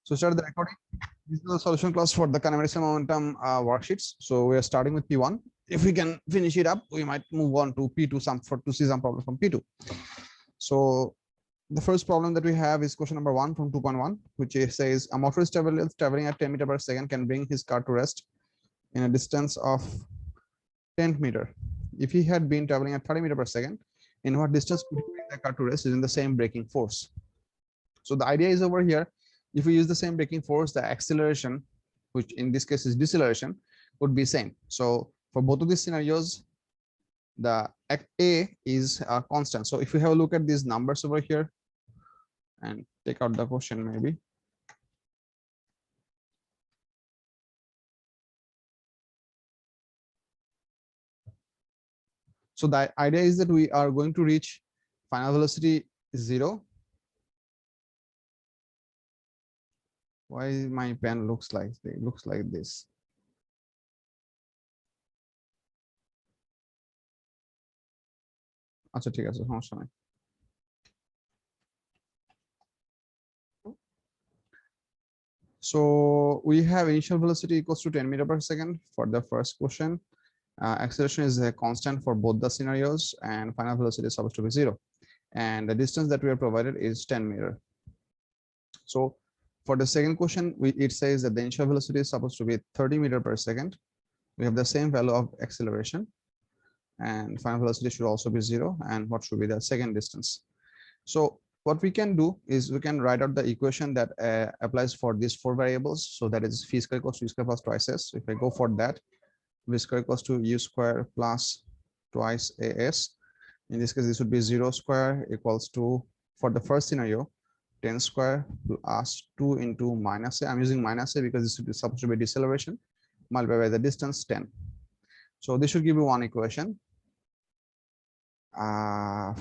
So start the recording. This is the solution class for the Kinematics Momentum worksheets. So we are starting with P1. If we can finish it up, we might move on to P2 to see some problems from P2. So the first problem that we have is question number 1 from 2.1, which says a motorist traveling at 10 meters per second can bring his car to rest in a distance of 10 meters. If he had been traveling at 30 meters per second, in what distance could he bring the car to rest using the same braking force? So the idea is over here, if we use the same braking force, the acceleration, which in this case is deceleration, would be same. So for both of these scenarios, the A is a constant. So if we have a look at these numbers over here and take out the question maybe. So the idea is that we are going to reach final velocity 0. Why my pen looks like this? আচ্ছা ঠিক আছে সমস্যা নাই। So we have initial velocity equals to 10 meters per second for the first question. Acceleration is a constant for both the scenarios, and final velocity is supposed to be 0. And the distance that we are provided is 10 meters. So for the second question, it says that the initial velocity is supposed to be 30 meters per second. We have the same value of acceleration, and final velocity should also be 0. And what should be the second distance? So what we can do is we can write out the equation that applies for these 4 variables. So that is v square equals to u square plus twice s. If I go for that, v square equals to u square plus twice as. In this case, this would be 0 square equals to, for the first scenario, 10 square plus 2 into minus a. I'm using minus a because this is supposed to be deceleration, multiplied by the distance 10. So this should give you one equation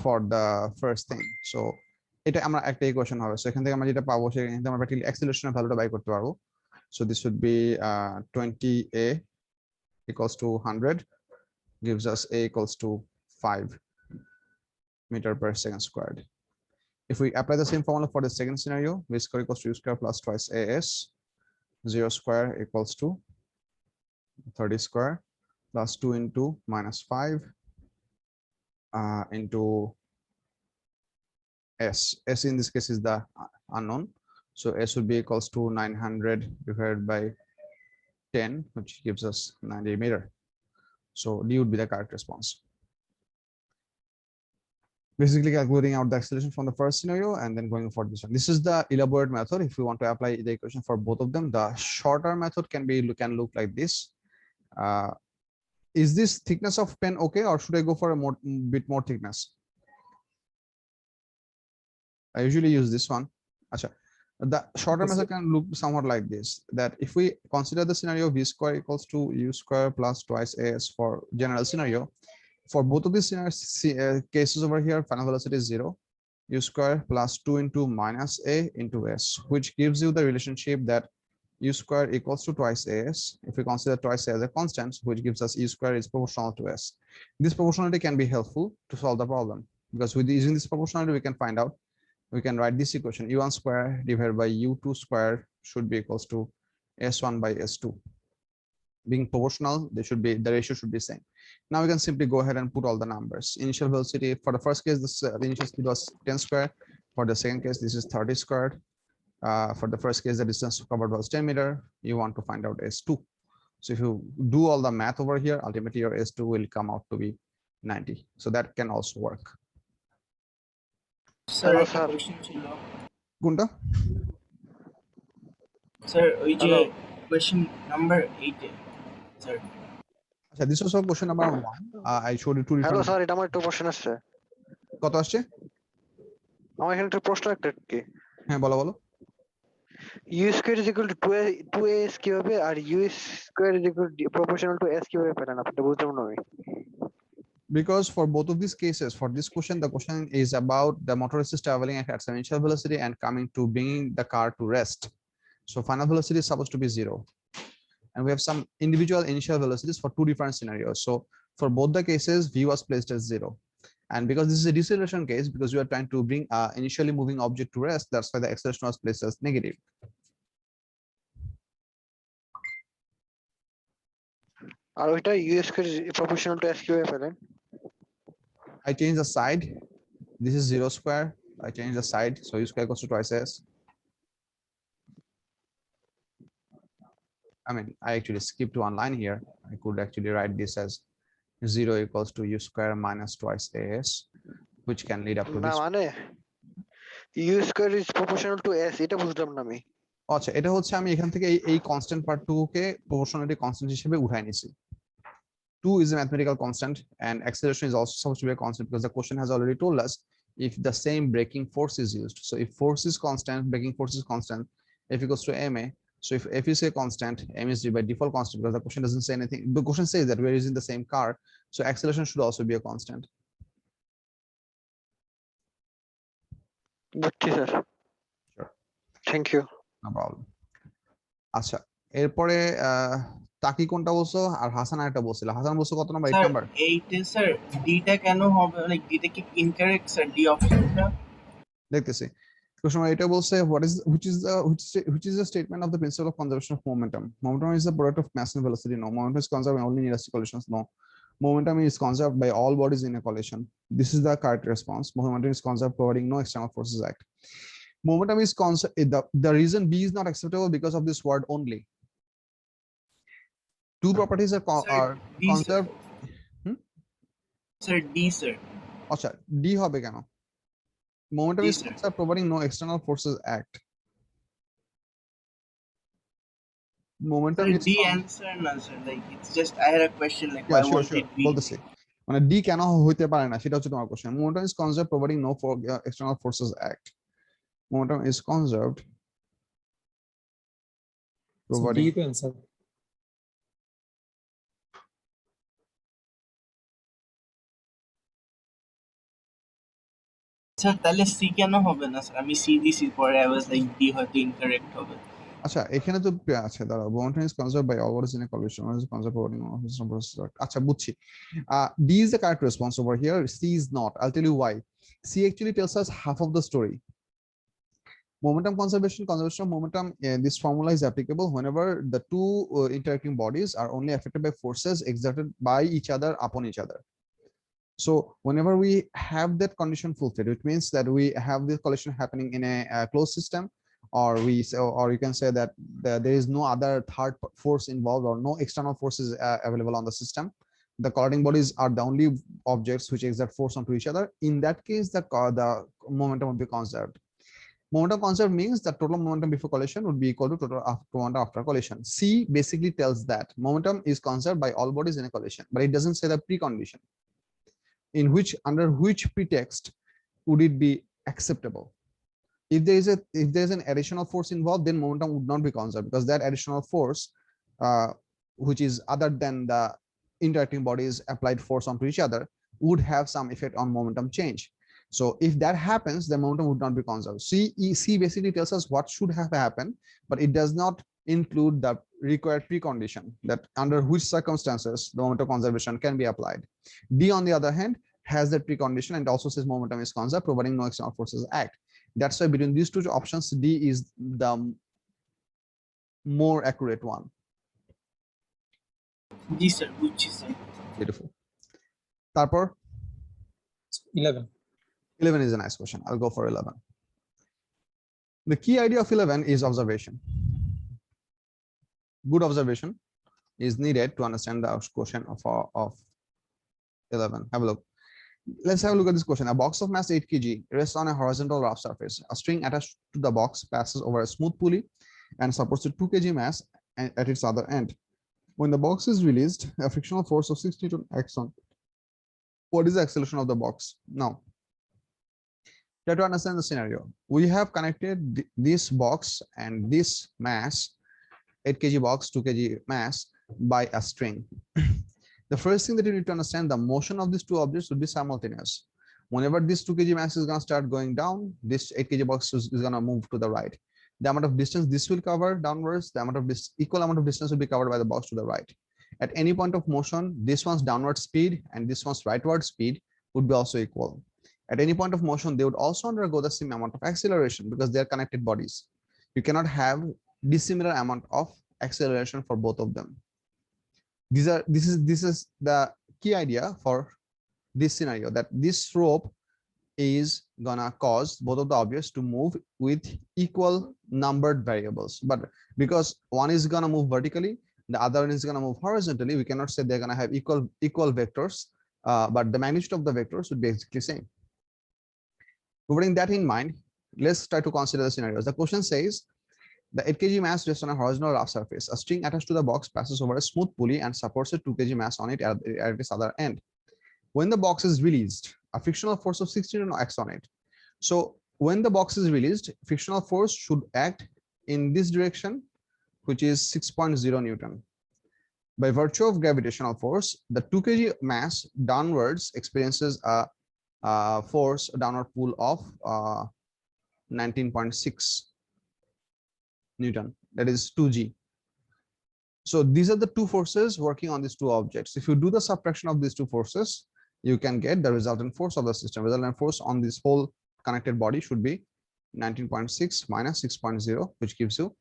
for the first thing. So এটা আমরা একটা equation হবে। So এখান থেকে আমরা যেটা পাবো সেখান থেকে আমরা প্র্যাকটিক্যালি অ্যাক্সিলারেশনের ভ্যালুটা বাই করতে পারবো। So this would be 20a equals to 100 gives us a equals to 5 meters per second squared. If we apply the same formula for the second scenario, v square equals to u square plus twice as, 0 square equals to 30 square plus 2 into minus 5 into s. S in this case is the unknown. So s would be equals to 900 divided by 10, which gives us 90 meters. So D would be the correct response. Basically calculating out the acceleration from the first scenario and then going for this one. This is the elaborate method. If we want to apply the equation for both of them, the shorter method can look like this. Is this thickness of pen okay, or should I go for a bit more thickness? I usually use this one. Achha. The shorter method can look somewhat like this, that if we consider the scenario v square equals to u square plus twice as for general scenario, for both of these cases over here, final velocity is 0, u square plus 2 into minus a into s, which gives you the relationship that u square equals to twice as. If we consider twice a as a constant, which gives us u square is proportional to s. This proportionality can be helpful to solve the problem, because with using this proportionality, we can find out, we can write this equation, u1 square divided by u2 square should be equals to s1 by s2. Being proportional, the ratio should be same. Now we can simply go ahead and put all the numbers. Initial velocity for the first case, the initial speed was 10 square. For the second case, this is 30 squared. For the first case, the distance covered was 10 meters. You want to find out s2. So if you do all the math over here, ultimately your s2 will come out to be 90. So that can also work. Sir, একটা question ছিল। কোনটা? Sir ওই যে question number 8 এ sir. আচ্ছা, this was question number 1. I showed you two different. Hello sir, এটা আমার একটা question আসছে। কত আসছে? আমার এখানে একটা প্রশ্ন একটা কি? হ্যাঁ বলো। u square is equal to 2as কিভাবে, আর u square is equal to proportional to s কিভাবে পেলেন? আপনি বুঝতে পারলাম আমি। Because for both of these cases, for this question, the question is about the motorist is traveling at some initial velocity and coming to bringing the car to rest. So final velocity is supposed to be 0. And we have some individual initial velocities for 2 different scenarios. So for both the cases, v was placed as 0. And because this is a deceleration case, because we are trying to bring initially moving object to rest, that's why the acceleration was placed as negative. আর ওইটা u square proportional to s কিভাবে পেলেন? I change the side. This is 0 square. I change the side, so u square equals to twice s. I mean, I actually skipped one line here. I could actually write this as 0 equals to u square minus twice as, which can lead up to না this. মানে u square is proportional to s, এটা বুঝলাম না আমি। আচ্ছা, এটা হচ্ছে আমি এখান থেকে এই কনস্ট্যান্ট পার্ট 2 কে প্রপোর্শনালিটি কনস্ট্যান্ট হিসেবে উঠাই নিছি। 2 is a mathematical constant and acceleration is also supposed to be a constant because the question has already told us if the same braking force is used. So if force is constant, braking force is constant, F equals to ma. So if F is a constant, m is by default constant because the question doesn't say anything. The question says that we're using the same car, so acceleration should also be a constant. বুঝছি sir, Sure, thank you. no problem. আচ্ছা, এরপরে তাকি কোনটা বলছো আর হাসান আরেকটা বলছিল। হাসান বলছো কত নাম্বার? 8 sir number. 8 এ স্যার ডিটা কেন হবে, লাইক ডিটা কি ইনকারেক্ট স্যার, ডি অপশনটা? দেখতেছি question number 8 বলছে what is which is the statement of the principle of conservation of momentum. Momentum is the product of mass and velocity. No. Momentum is conserved only in elastic collisions. No. Momentum is conserved by all bodies in a collision. This is the correct response. Momentum is conserved providing no external forces act. Momentum is conserved. The reason B is not acceptable because of this word only. Two properties are the sir, conserved. Sir the sir, আচ্ছা, D হবে কেন? Momentum জি is sir. conserved providing no external forces act. Momentum sir is the answer না sir, like it's just I had a question like yeah, why sure, won't sure. it be? বলতেছি মানে D কেন হইতে পারে না সেটা হচ্ছে তোমার question. Momentum is conserved providing no external forces act. Momentum is conserved So providing D to answer. Sir তাহলে সি কেন হবে না স্যার? আমি সি দিছি, পরে আই ওয়াজ লাইক ডি হয়তো ইনকারেক্ট হবে। আচ্ছা এখানে তো আছে দাঁড়াও momentum is conserved by all bodies in a collision. Momentum is conserved providing no external forces act. আচ্ছা বুঝছি। D is the correct response over here. C is not. I'll tell you why. C actually tells us half of the story. Momentum conservation of momentum, this formula is applicable whenever the two interacting bodies are only affected by forces exerted by each other upon each other. So whenever we have that condition fulfilled, it means that we have this collision happening in a closed system, or you can say that there is no other third force involved or no external forces available on the system. The colliding bodies are the only objects which exert force onto each other. In that case, the momentum will be conserved. Momentum conserved means that total momentum before collision would be equal to total momentum after collision. C basically tells that momentum is conserved by all bodies in a collision, but it doesn't say the precondition. In which, under which pretext would it be acceptable? If there is an additional force involved, then momentum would not be conserved because that additional force, which is other than the interacting bodies applied force onto each other, would have some effect on momentum change. So if that happens, the momentum would not be conserved. C basically tells us what should have happened, but it does not include the required precondition that under which circumstances the momentum conservation can be applied. D, on the other hand, has that precondition and also says momentum is conserved providing no external forces act. That's why between these two options, D is the more accurate one. G sir, বুঝছি sir. Beautiful. তারপর 11. 11 is a nice question. I'll go for 11. The key idea of 11 is observation. Good observation is needed to understand the question of 11. Have a look. Let's have a look at this question. A box of mass 8 kg rests on a horizontal rough surface. A string attached to the box passes over a smooth pulley and supports a 2 kg mass at its other end. When the box is released, a frictional force of 60 Newton acts on. What is the acceleration of the box? Now, try to understand the scenario. We have connected this box and this mass, 8 kg box, 2 kg mass, by a string. The first thing that you need to understand, the motion of these two objects would be simultaneous. Whenever this 2 kg mass is going to start going down, this 8 kg box is going to move to the right. The amount of distance this will cover downwards, the amount of this equal amount of distance will be covered by the box to the right. At any point of motion, this one's downward speed and this one's rightward speed would be also equal. At any point of motion, they would also undergo the same amount of acceleration because they are connected bodies. You cannot have dissimilar amount of acceleration for both of them. This is the key idea for this scenario, that this rope is gonna cause both of the objects to move with equal numbered variables, but because one is gonna move vertically, the other one is gonna move horizontally, we cannot say they're gonna have equal vectors, but the magnitude of the vectors would be exactly same. Putting that in mind, let's try to consider the scenarios. The question says the 8 kg mass rests on a horizontal rough surface. A string attached to the box passes over a smooth pulley and supports a 2 kg mass on it at its other end. When the box is released, a frictional force of 16 Newton acts on it. So when the box is released, frictional force should act in this direction, which is 6.0 Newton. By virtue of gravitational force, the 2 kg mass downwards experiences a force, a downward pull of 19.6 Newton, that is 2g. So these are the two forces working on these two objects. If you do the subtraction of these two forces, you can get the resultant force of the system. Resultant force on this whole connected body should be 19.6 minus 6.0, which gives you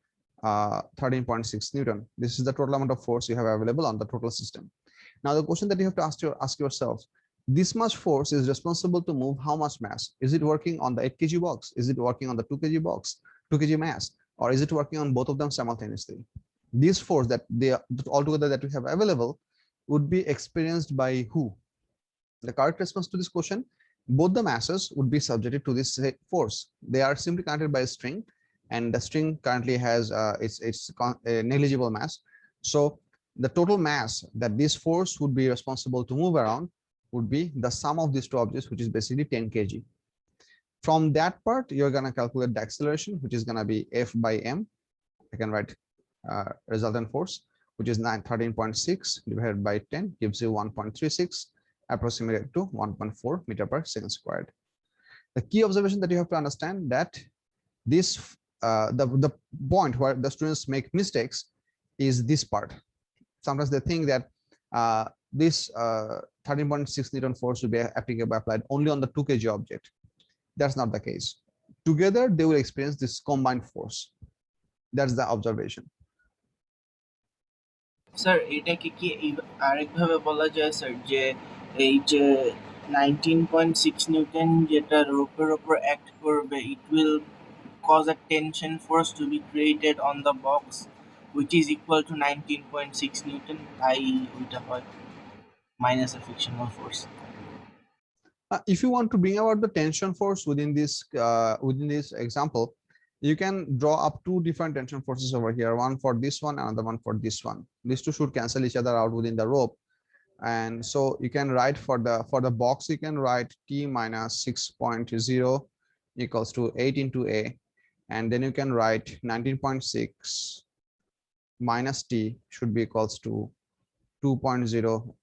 13.6 Newton. This is the total amount of force you have available on the total system. Now the question that you have to ask yourself, this much force is responsible to move how much mass? Is it working on the 8 kg box? Is it working on the 2 kg box, 2 kg mass? Or is it working on both of them simultaneously? This force that they altogether that we have available would be experienced by who? The correct response to this question, both the masses would be subjected to this force. They are simply connected by a string, and the string currently has its negligible mass. So the total mass that this force would be responsible to move around would be the sum of these two objects, which is basically 10 kg. From that part, you're going to calculate the acceleration, which is going to be F by m. I can write resultant force, which is 13.6 divided by 10 gives you 1.36, approximated to 1.4 meter per second squared. The key observation that you have to understand that this the point where the students make mistakes is this part. Sometimes they think that this 13.6 Newton force will be applicable applied only on the 2 kg object. That's not the case. Together they will experience this combined force. That's the observation. Sir এটাকে কি আরেকভাবে বলা যায় sir, যে এই যে 19.6 Newton যেটা রোপের উপর act করবে, it will cause a tension force to be created on the box which is equal to 19.6 newton, তাই ওইটা হয় minus a frictional force. If you want to bring about the tension force within this example, you can draw up two different tension forces over here, one for this one, another one for this one. These two should cancel each other out within the rope, and so you can write for the box, you can write T minus 6.0 equals to 8 into A, and then you can write 19.6 minus T should be equals to 2.0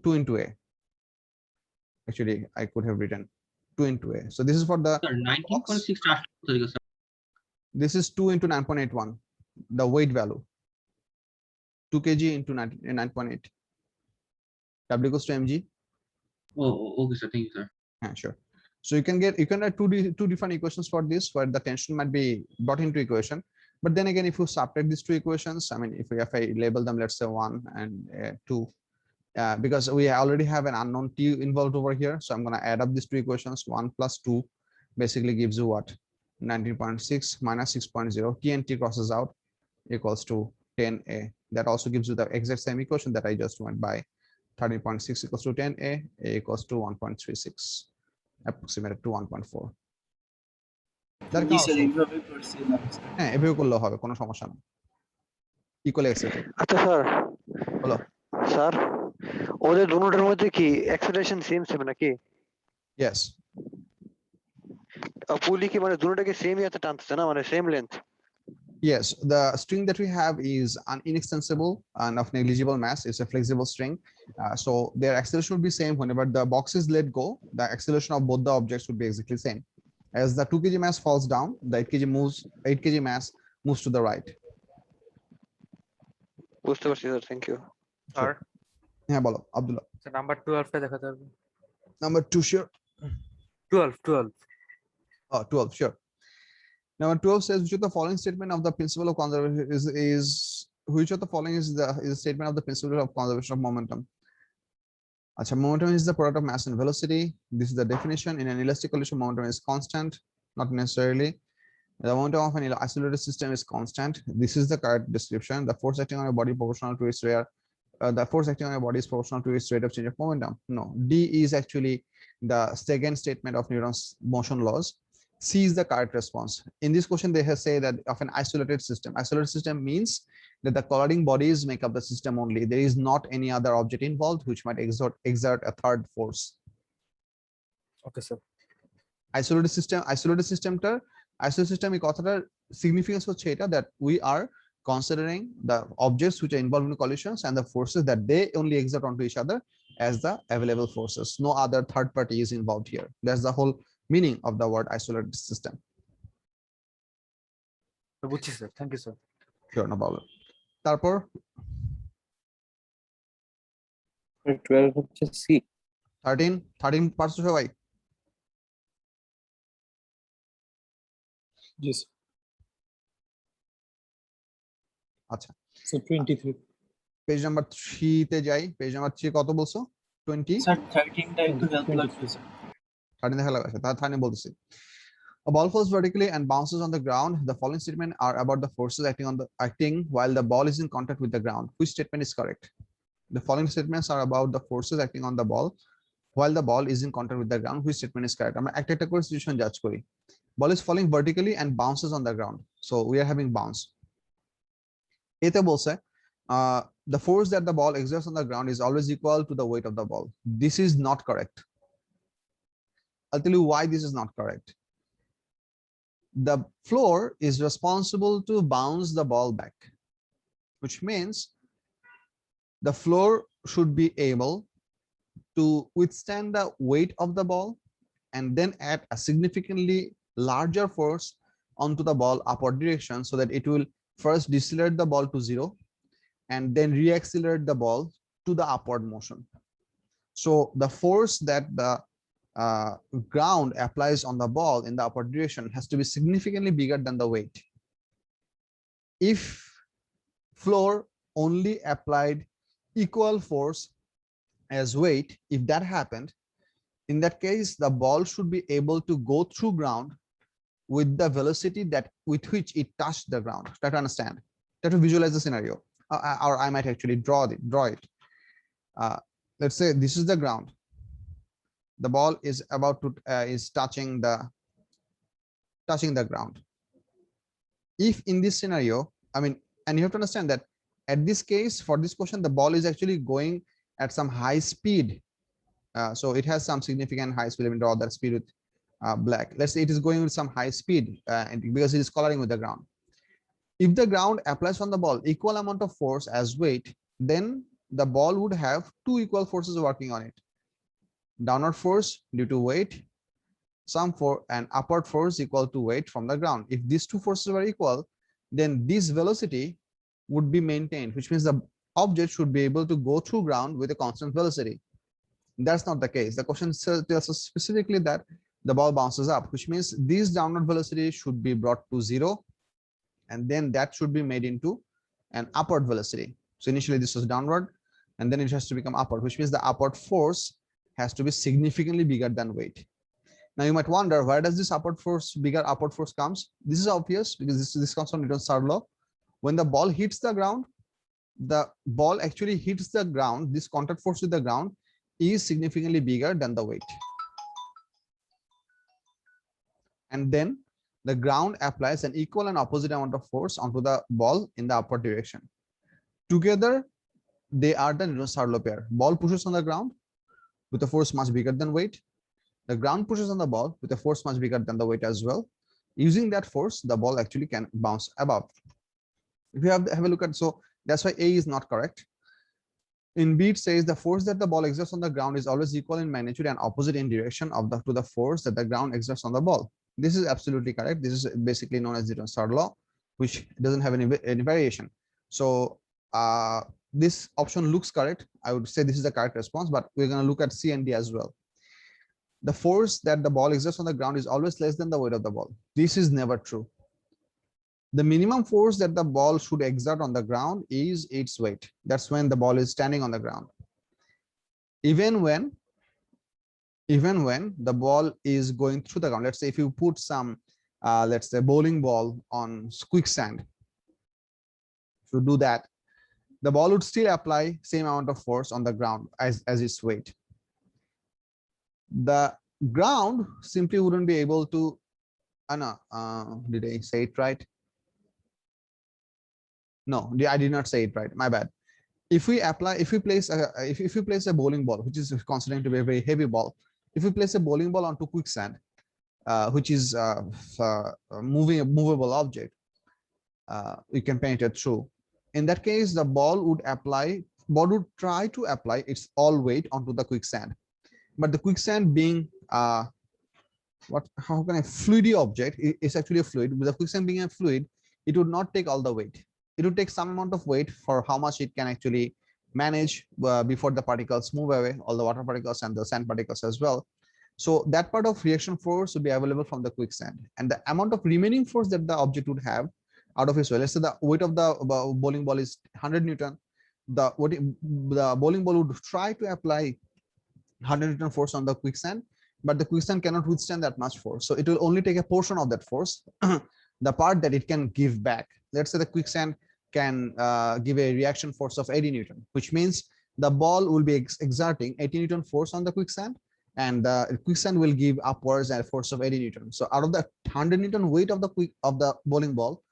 2 into A. Actually, I could have written 2 into A. So this is for the 19.6. This is 2 into 9.81, the weight value. 2 kg into 9.8. W equals to mg. Oh, okay, sir. Thank you, sir. Yeah, sure. So you can write two different equations for this, where the tension might be brought into equation. But then again, if you subtract these two equations, I mean, if I label them, let's say 1 and 2, because we already have an unknown T involved over here. So I'm going to add up these two equations. 1 plus 2 basically gives you what? 19.6 minus 6.0. T and T crosses out, equals to 10A. That also gives you the exact same equation that I just went by. 13.6 equals to 10A, A equals to 1.36, approximated to 1.4. That can also, এইভাবে করছিলাম sir. হ্যাঁ এভাবে করলেও হবে, কোনো সমস্যা না। Equally excited. আচ্ছা স্যার, বলো স্যার, ওদের দুটোর মধ্যে কি অ্যাক্সেলারেশন সেম সেম নাকি? ইয়েস, পুলি কি মানে দুটোটাকে সেম ইয়াতে টানতেছে না, মানে same length? yes, the string that we have is an inextensible and of negligible mass. It's a flexible string, so their acceleration would be same. Whenever the box is let go, the acceleration of both the objects would be exactly same. As the 2 kg mass falls down, the 8 kg mass moves to the right. বুঝতে পারছি sir, thank you sir. হ্যাঁ বলো Abdullah. Sir number 12 টা দেখাতে পারবেন? Number 2, sure. 12. Oh, 12, sure. Number 12 says which of the following statement of the principle of conservation is which of the following is a statement of the principle of conservation of momentum? Achha, momentum is the product of mass and velocity. This is the definition. In an elastic collision, momentum is constant, not necessarily. The momentum of an isolated system is constant. This is the correct description. The force acting on a body proportional to its rate. The force acting on a body is proportional to its rate of change of momentum. No, D is actually the second statement of Newton's motion laws. C is the correct response. In this question, they have say that of an isolated system. Isolated system means that the colliding bodies make up the system only. There is not any other object involved which might exert a third force. Okay, sir. Isolated system এই কথাটার significance হচ্ছে এটা that we are considering the objects which are involved in collisions and the forces that they only exert onto each other as the available forces. No other third party is involved here. That's the whole meaning of the word isolated system. বুঝছি sir, thank you sir. Sure, no problem. তারপর 12 হচ্ছে C. 13 পারছো সবাই? Yes. আচ্ছা, So 23. Page number 3 তে যাই। Page number 3 কত বলছো? 20? স্যার 13 টা একটু হেল্প 23. লাগবে স্যার। 13 দেখা লাগছে, তার 13 বলতেছি। A ball falls vertically and bounces on the ground. The following statements are about the forces acting while the ball is in contact with the ground. Which statement is correct? The following statements are about the forces acting on the ball while the ball is in contact with the ground. Which statement is correct? আমরা একটা একটা করে situation জাজ করি। Ball is falling vertically and bounces on the ground. So we are having bounce. এতে বলছে the force that the ball exerts on the ground is always equal to the weight of the ball. This is not correct. I'll tell you why this is not correct. The floor is responsible to bounce the ball back, which means the floor should be able to withstand the weight of the ball and then add a significantly larger force onto the ball upward direction so that it will first decelerate the ball to 0 and then reaccelerate the ball to the upward motion. So the force that the ground applies on the ball in the upward direction has to be significantly bigger than the weight. If floor only applied equal force as weight, if that happened, in that case the ball should be able to go through ground with the velocity that with which it touched the ground. Try to understand, try to visualize the scenario, or I might actually draw it. Let's say this is the ground. The ball is about to is touching the ground. If in this scenario, I mean, and you have to understand that at this case, for this question, the ball is actually going at some high speed. So it has some significant high speed. Let me draw that speed with black. Let's say it is going with some high speed because it is colliding with the ground. If the ground applies on the ball equal amount of force as weight, then the ball would have two equal forces working on it. Downward force due to weight, and upward force equal to weight from the ground. If these two forces were equal, then this velocity would be maintained, which means the object should be able to go through ground with a constant velocity. That's not the case. The question tells us specifically that the ball bounces up, which means this downward velocity should be brought to 0, and then that should be made into an upward velocity. So initially this was downward, and then it has to become upward, which means the upward force has to be significantly bigger than weight. Now you might wonder, where does this bigger upward force comes? This is obvious because this comes from Newton's third law. When the ball hits the ground, the ball actually hits the ground. This contact force with the ground is significantly bigger than the weight. And then the ground applies an equal and opposite amount of force onto the ball in the upward direction. Together, they are the Newton's third law pair. Ball pushes on the ground with a force much bigger than weight. The ground pushes on the ball with a force much bigger than the weight as well. Using that force, the ball actually can bounce above. If you have a look at, so that's why A is not correct. In B, it says the force that the ball exerts on the ground is always equal in magnitude and opposite in direction to the force that the ground exerts on the ball. This is absolutely correct. This is basically known as Newton's third law, which doesn't have any variation. So this option looks correct. I would say this is the correct response, but we're going to look at C and D as well. The force that the ball exerts on the ground is always less than the weight of the ball. This is never true. the minimum force that the ball should exert on the ground is its weight. That's when the ball is standing on the ground. Even when the ball is going through the ground, let's say if you put some let's say bowling ball on quicksand, if you do that, the ball would still apply same amount of force on the ground as its weight. The ground simply wouldn't be able to did I say it right? No, I did not say it right, my bad. If we place a bowling ball, which is considered to be a very heavy ball, if we place a bowling ball onto quicksand, which is movable object, we can penetrate through. In that case, the ball would try to apply its all weight onto the quicksand, but the quicksand being fluidy object, it's actually a fluid. With the quicksand being a fluid, it would not take all the weight. It would take some amount of weight for how much it can actually manage before the particles move away, all the water particles and the sand particles as well. So that part of reaction force would be available from the quicksand, and the amount of remaining force that the object would have out of its weight. Let's say the weight of the bowling ball is 100 Newton. The bowling ball would try to apply 100 Newton force on the quicksand, but the quicksand cannot withstand that much force. So it will only take a portion of that force, the part that it can give back. Let's say the quicksand can give a reaction force of 80 Newton, which means the ball will be exerting 80 Newton force on the quicksand, and the quicksand will give upwards a force of 80 Newton. So out of the 100 Newton weight of the bowling ball,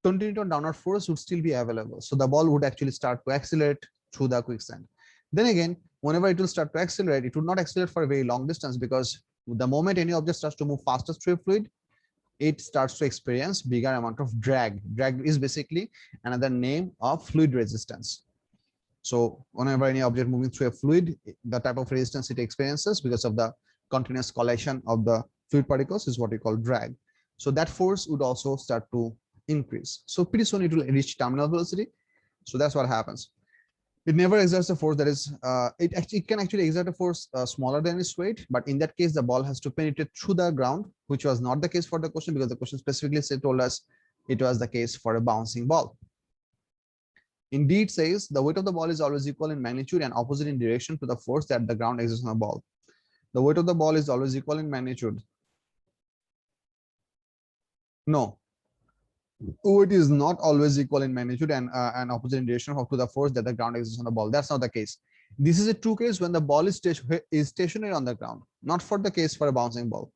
20 Newton downward force would still be available. So the ball would actually start to accelerate through the quicksand. Then again, whenever it will start to accelerate, it would not accelerate for a very long distance, because the moment any object starts to move faster through a fluid, it starts to experience bigger amount of drag. Drag is basically another name of fluid resistance. So whenever any object moving through a fluid, the type of resistance it experiences because of the continuous collision of the fluid particles is what we call drag. So that force would also start to increase. So pretty soon it will reach terminal velocity. So that's what happens. It never exerts a force that is, it can actually exert a force smaller than its weight, but in that case, the ball has to penetrate through the ground, which was not the case for the question, because the question specifically told us it was the case for a bouncing ball. Indeed says the weight of the ball is always equal in magnitude and opposite in direction to the force that the ground exerts on the ball. The weight of the ball is always equal in magnitude. No, weight is not always equal in magnitude and opposite in direction to the force that the ground exerts on the ball. That's not the case. This is a true case when the ball is stationary on the ground, not for the case for a bouncing ball.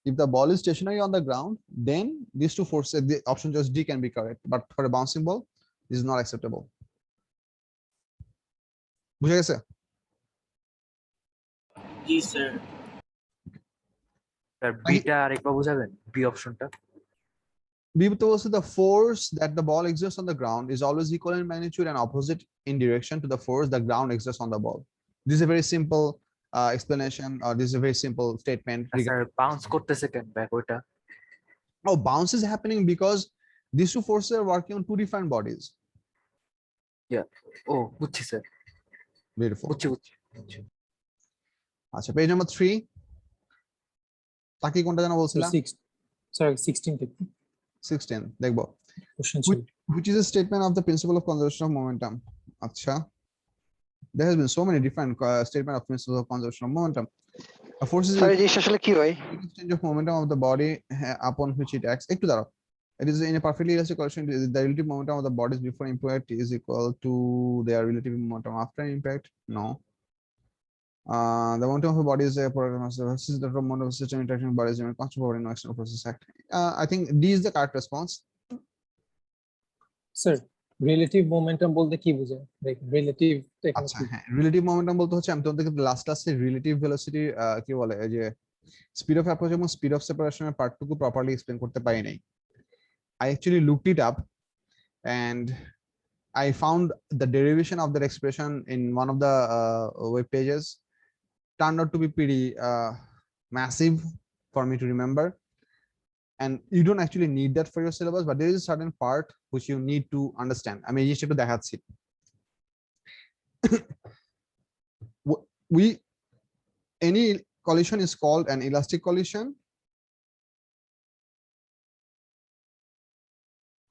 If the ball is stationary on the ground, then these two forces, the option just D can be correct. But for a bouncing ball, this is not acceptable. বুঝা গেছে? জি sir. Sir beta আরেকবার বুঝাবেন, B অপশনটা। B also the force that the ball exerts on the ground is always equal in magnitude and opposite in direction to the force the ground exerts on the ball. This is a very simple explanation, or this is a very simple statement. Sir bounce করতেছে কেন back ওইটা? Oh, bounce is happening because these two forces are working on two different bodies. Yeah. Oh, বুঝছি sir. Beautiful. বুঝছি। আচ্ছা, page number 3 তাকি কোনটা জানা বলছিলাম? 16 থেকে 16 দেখবো। Question Which is a statement of the principle of conservation of momentum. আচ্ছা, there has been so many different statement of principle of conservation of momentum. A force is আসলে কি হয়? exchange of momentum of the body upon which it acts. একটু দাঁড়াও। It is in a perfectly elastic collision. The relative momentum of the bodies before impact is equal to their relative momentum after impact. No. The momentum of a body is a program of the momentum of system interaction bodies in a constant power in no external process act. I think D is the correct response. Sir relative momentum বলতে কি বোঝায়? Like relative আচ্ছা হ্যাঁ, relative momentum বলতে হচ্ছে আমি তোমাদেরকে last ক্লাসে রিলেটিভ ভেলোসিটি কি বলে এই যে স্পিড অফ অ্যাপ্রোচ এবং স্পিড অফ সেপারেশনের পার্টটুকু প্রপারলি এক্সপ্লেইন করতে পারি নাই। I actually looked it up and I found the derivation of that expression in one of the web pages. Turned out to be pretty massive for me to remember, and you don't actually need that for your syllabus, but there is a certain part which you need to understand. I mean, just to দেখাচ্ছি। Any collision is called an elastic collision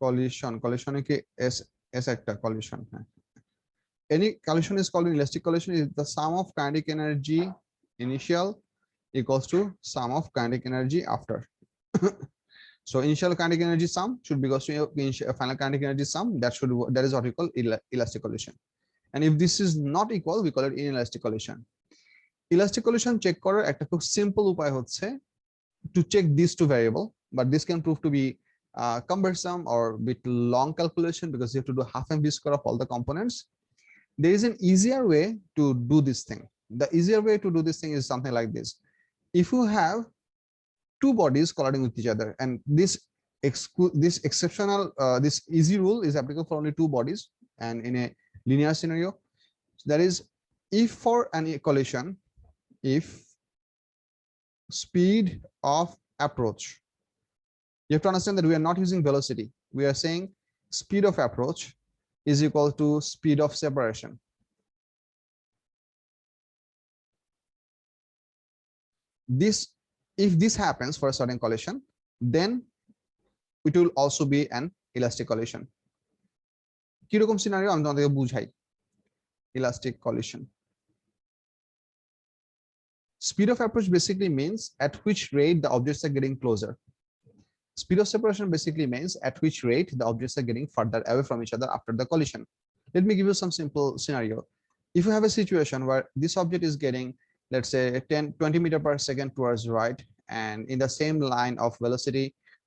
collision কি s একটা collision, হ্যাঁ। Any collision is called an elastic collision is the sum of kinetic energy initial equals to sum of kinetic energy after. So initial kinetic energy sum should be equals to final kinetic energy sum. That is what we call elastic collision. And if this is not equal, we call it inelastic collision. Elastic collision check করার একটা খুব simple উপায় হচ্ছে to check these two variable, but this can prove to be cumbersome or bit long calculation because you have to do half mv square of all the components. There is an easier way to do this thing. The easier way to do this thing is something like this. If you have two bodies colliding with each other, and this exceptional this easy rule is applicable for only two bodies and in a linear scenario. So that is, if for an collision, if speed of approach, you have to understand that we are not using velocity, we are saying speed of approach is equal to speed of separation. If this happens for a certain collision, then it will also be an elastic collision. কিরকম scenario আমি তোমাদেরকে বুঝাই। Elastic collision. Speed of approach basically means at which rate the objects are getting closer. Speed of separation basically means at which rate the objects are getting further away from each other after the collision. Let me give you some simple scenario. If you have a situation where this object is getting, let's say 20 meters per second towards right, and in the same line of velocity,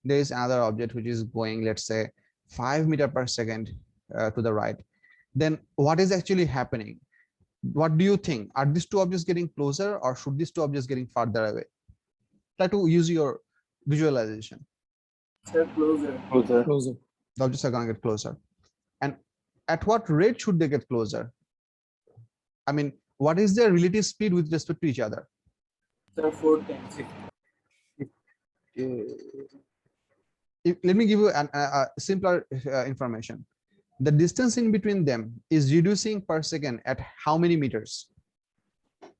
there is another object which is going, let's say 5 meters per second to the right, then what is actually happening? What do you think? Are these two objects getting closer or should these two objects getting farther away? Try to use your visualization. They're closer. Closer. The objects are going to get closer. And at what rate should they get closer? I mean, what is their relative speed with respect to each other? They're 4 times. Let me give you a simpler information. The distance in between them is reducing per second at how many meters?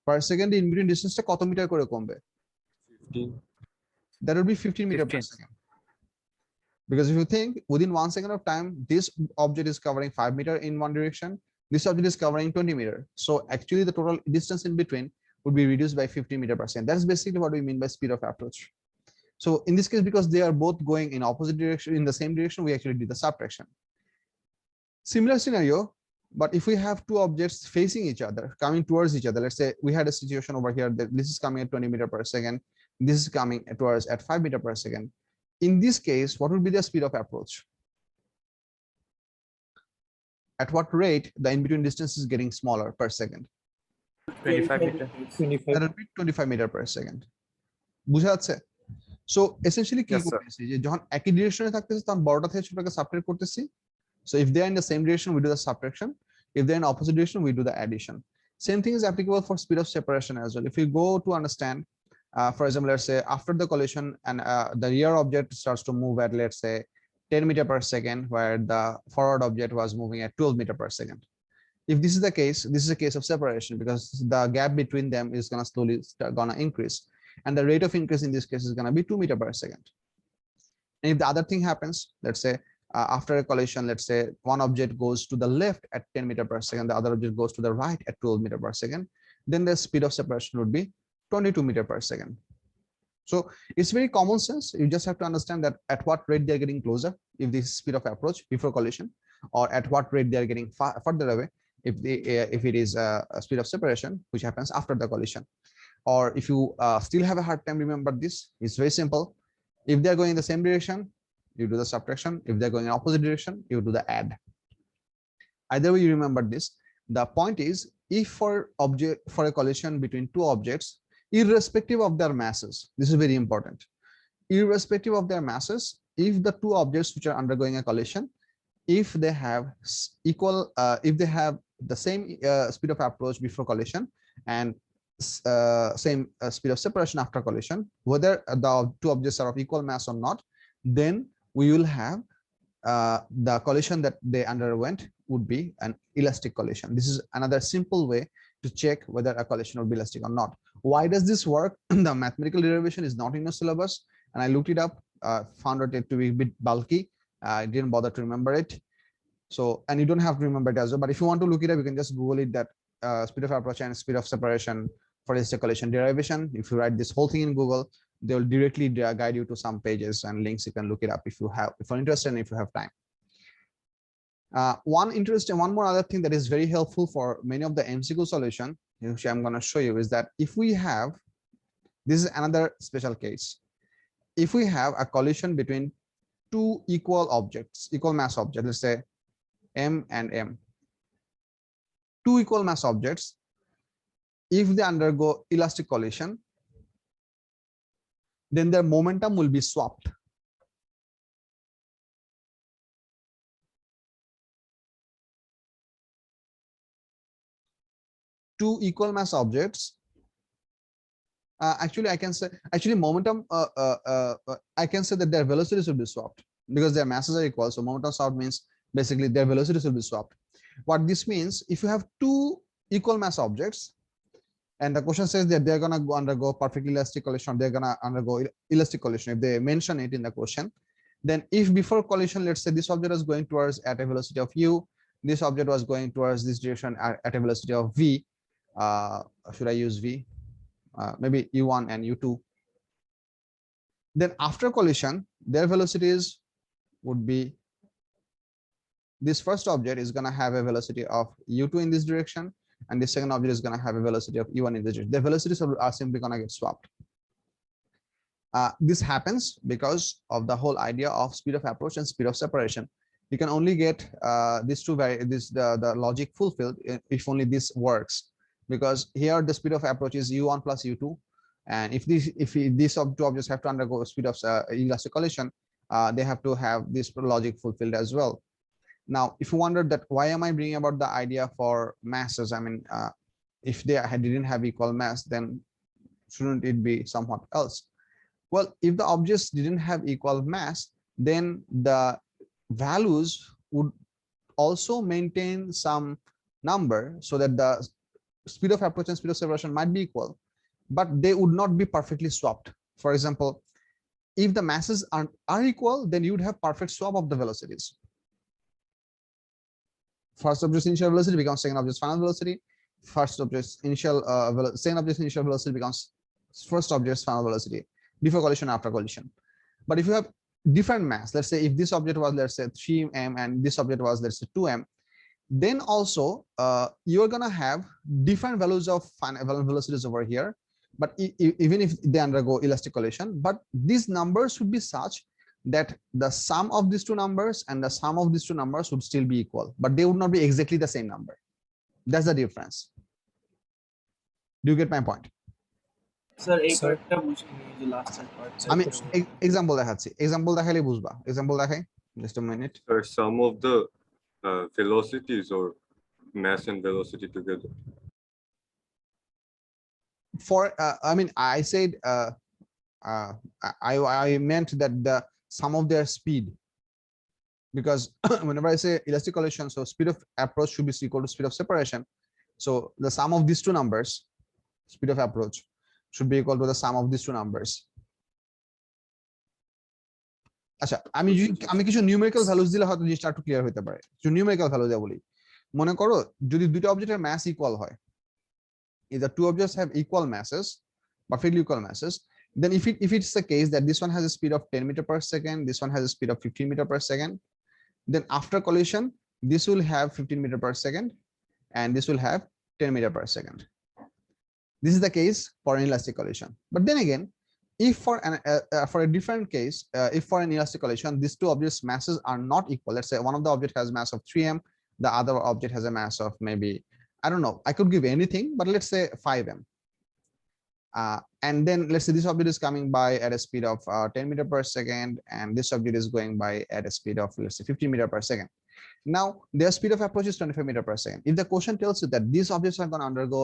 Per second in between distance টা কত metre করে কমবে? 15. That would be 15 meters per 15. second. Because if you think within 1 second of time, this object is covering 5 meters in one direction, this object is covering 20 meters. So actually the total distance in between would be reduced by 15 meters per second. That's basically what we mean by speed of approach. So in this case, because they are both going in opposite direction, in the same direction, we actually did the subtraction. Similar scenario, but if we have two objects facing each other, coming towards each other, let's say we had a situation over here that this is coming at 20 meters per second, this is coming towards at 5 meters per second. In this case, what would be the speed of approach? At what rate the in-between distance is getting smaller per second? 25 meters. 25. That would be 25 meters per second. বুঝা যাচ্ছে? So essentially কি Yes, sir. করতেছি যে যখন একই ডিরেকশনে থাকতেছে তখন বড়টা থেকে ছোটটাকে সাবট্রাক্ট করতেছি. So if they are in the same direction, we do the subtraction. If they're in opposite direction, we do the addition. Same thing is applicable for speed of separation as well. If we go to understand, for example, let's say after the collision and the rear object starts to move at, let's say 10 meters per second, where the forward object was moving at 12 meters per second. If this is the case, this is a case of separation because the gap between them is gonna slowly increase. And the rate of increase in this case is gonna be 2 meters per second. And if the other thing happens, let's say after a collision, let's say one object goes to the left at 10 meters per second, the other object goes to the right at 12 meters per second, then the speed of separation would be 22 meters per second. So it's very common sense. You just have to understand that at what rate they're getting closer, if this is speed of approach before collision, or at what rate they're getting further away, if it is a speed of separation, which happens after the collision. Or if you still have a hard time remember this, it's very simple. If they're going in the same direction, you do the subtraction. If they're going in opposite direction, you do the add. Either way, you remember this. The point is, if for a collision between two objects, irrespective of their masses, this is very important. Irrespective of their masses, if the two objects which are undergoing a collision, if they have the same speed of approach before collision and same speed of separation after collision, whether the two objects are of equal mass or not, then we will have the collision that they underwent would be an elastic collision. This is another simple way to check whether a collision will be elastic or not. Why does this work? The mathematical derivation is not in the syllabus, and I looked it up, found it to be a bit bulky. I didn't bother to remember it. So, and you don't have to remember it as well, but if you want to look it up, you can just Google it, that speed of approach and speed of separation for elicited collision derivation. If you write this whole thing in Google, they will directly guide you to some pages and links. You can look it up if you're interested and if you have time. One more other thing that is very helpful for many of the MCQ solution, which I'm going to show you, is that if we have, this is another special case. If we have a collision between two equal objects, equal mass objects, let's say M and M, two equal mass objects, if they undergo elastic collision, then their momentum will be swapped. Two equal mass objects, actually I can say, momentum, I can say that their velocities will be swapped because their masses are equal. So momentum swap means basically their velocities will be swapped. What this means, if you have two equal mass objects and the question says that they're going to undergo perfectly elastic collision, they're going to undergo elastic collision, if they mention it in the question, then if before collision, let's say this object was going towards at a velocity of u, this object was going towards this direction at a velocity of v, should I use v, maybe u1 and u2, then after collision their velocities would be, this first object is going to have a velocity of u2 in this direction, and the second object is going to have a velocity of u1 in this direction. The velocities are simply going to get swapped. This happens because of the whole idea of speed of approach and speed of separation. You can only get these two the logic fulfilled if only this works, because here the speed of approach is u1 plus u2, and if these two objects have to undergo speed of elastic collision, they have to have this logic fulfilled as well. Now, if you wonder that why am I bringing about the idea for masses, I mean, if they didn't have equal mass, then shouldn't it be somewhat else? Well, if the objects didn't have equal mass, then the values would also maintain some number so that the speed of approach and speed of separation might be equal, but they would not be perfectly swapped. For example, if the masses are equal, then you would have perfect swap of the velocities. First object's initial velocity becomes second object's final velocity. First object's initial second object's initial velocity becomes first object's final velocity before collision, after collision. But if you have different mass, let's say if this object was, let's say 3m and this object was, let's say 2m, then also you're gonna have different values of final velocities over here. But even if they undergo elastic collision, but these numbers should be such that the sum of these two numbers and the sum of these two numbers would still be equal, but they would not be exactly the same number. That's the difference. Do you get my point? Sir, এই পার্টটা বুঝিনি, যে লাস্টের পার্টটা। আমি example দেখাচ্ছি, example দেখাইলে বুঝবা। এক্সাম্পল দেখাই, just a minute. Sir, sum of the velocities or mass and velocity together. For I mean, I said I meant that the sum of their speed, because whenever I say elastic collision, so speed of approach should be equal to speed of separation. So the sum of these two numbers, speed of approach, should be equal to the sum of these two numbers. আচ্ছা, আমি কিছু numerical values দিলে হয়তো জিনিসটা একটু clear হতে পারে। কিছু নিউমেরিক্যাল ভ্যালু দেয়া বলি। মনে করো যদি দুটো অবজেক্টের ম্যাস ইকুয়াল হয়, if the two objects have equal masses, perfectly equal masses, then if it's the case that this one has a speed of 10 meter per second, this one has a speed of 15 meter per second, then after collision this will have 15 meter per second and this will have 10 meter per second. This is the case for an elastic collision. But then again, if for a different case, if for an elastic collision these two objects masses are not equal, let's say one of the object has mass of 3m, the other object has a mass of maybe, I don't know, I could give anything, but let's say 5m. And then let's say this object is coming by at a speed of 10 meter per second, and this object is going by at a speed of, let's say, 15 meter per second. Now their speed of approach is 25 meter per second. If the question tells you that these objects are going to undergo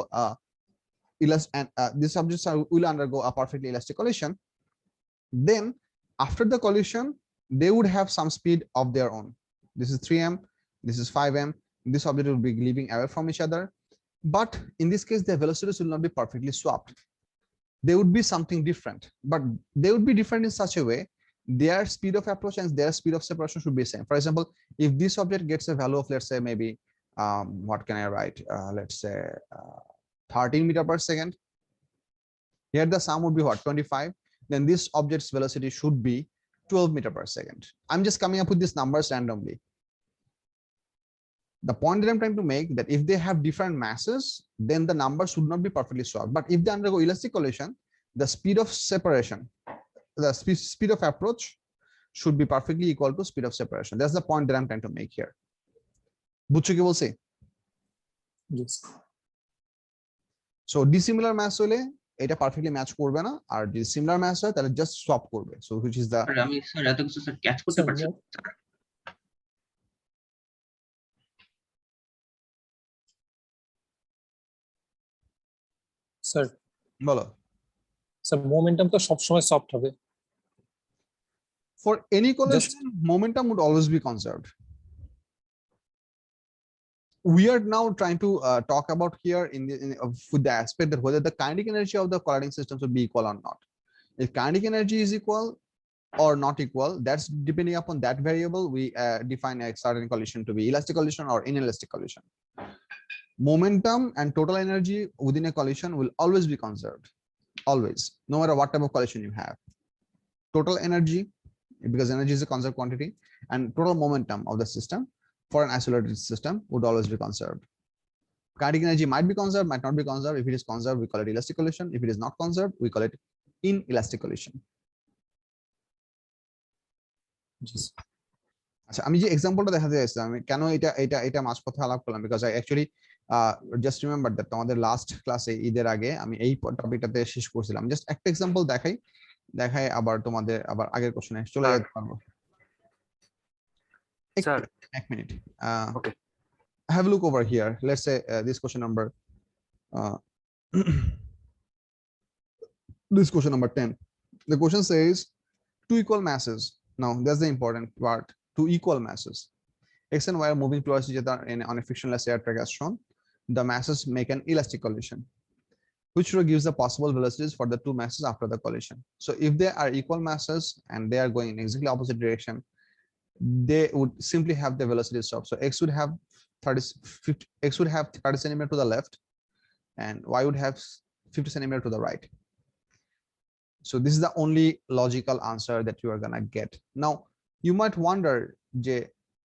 these objects will undergo a perfectly elastic collision, then after the collision they would have some speed of their own. This is 3m, this is 5m. This object will be leaving away from each other, but in this case their velocities will not be perfectly swapped. They would be something different, but they would be different in such a way their speed of approach and their speed of separation should be same. For example, if this object gets a value of, let's say, maybe what can I write, let's say 13 meter per second, here the sum would be what, 25, then this object's velocity should be 12 meter per second. I'm just coming up with these numbers randomly. The point that I'm trying to make, that if they have different masses, then the number should not be perfectly swapped. But if they undergo elastic collision, the speed of separation, the speed of approach should be perfectly equal to speed of separation. That's the point that I'm trying to make here. বুঝছো কি বলছি? Yes. So dissimilar mass হলে এটা perfectly match করবে না, আর যদি similar match হয় তাহলে জাস্ট সোয়াপ করবে। সো হুইচ ইজ দা, আমি স্যার এত কিছু স্যার ক্যাচ করতে Sir, পারছি না, what- স্যার। Sir, বলো। sir, momentum তো সবসময় soft হবে। For any collision, momentum would always be conserved. We are now trying to talk about here with the aspect that whether the kinetic energy of the colliding systems would be equal or not. If kinetic energy is equal or not equal, that's depending upon that variable. We define a certain collision to be elastic collision or inelastic collision. Momentum and total energy within a collision will always be conserved, always, no matter what type of collision you have. Total energy, because energy is a conserved quantity, and total momentum of the system for an isolated system would always be conserved. Kinetic energy might be conserved, might not be conserved. If it is conserved, we call it elastic collision. If it is not conserved, we call it inelastic collision. Yes. আচ্ছা, আমি যে এক্সাম্পলটা দেখাতে চাইছিলাম, আমি কেন এটা মাঝপথে আলাপ করলাম, because I actually just remember that তোমাদের লাস্ট ক্লাসে ঈদের আগে আমি এই টপিকটাতে শেষ করছিলাম। জাস্ট একটা এক্সাম্পল দেখাই আবার তোমাদের আবার আগের কোশ্চেনে চলে যেতে পারবো। Sir. এক minute. Okay. Have a look over here. Let's say this question number this question number 10. The question says two equal masses. Now that's the important part. Two equal masses, x and y are moving towards each other on a frictionless air track as shown. The masses make an elastic collision, which gives the possible velocities for the two masses after the collision. So if they are equal masses and they are going in exactly opposite direction, they would simply have the velocity swap. So x would have 30 centimeter to the left, and y would have 50 centimeter to the right. So this is the only logical answer that you are gonna get. Now you might wonder, je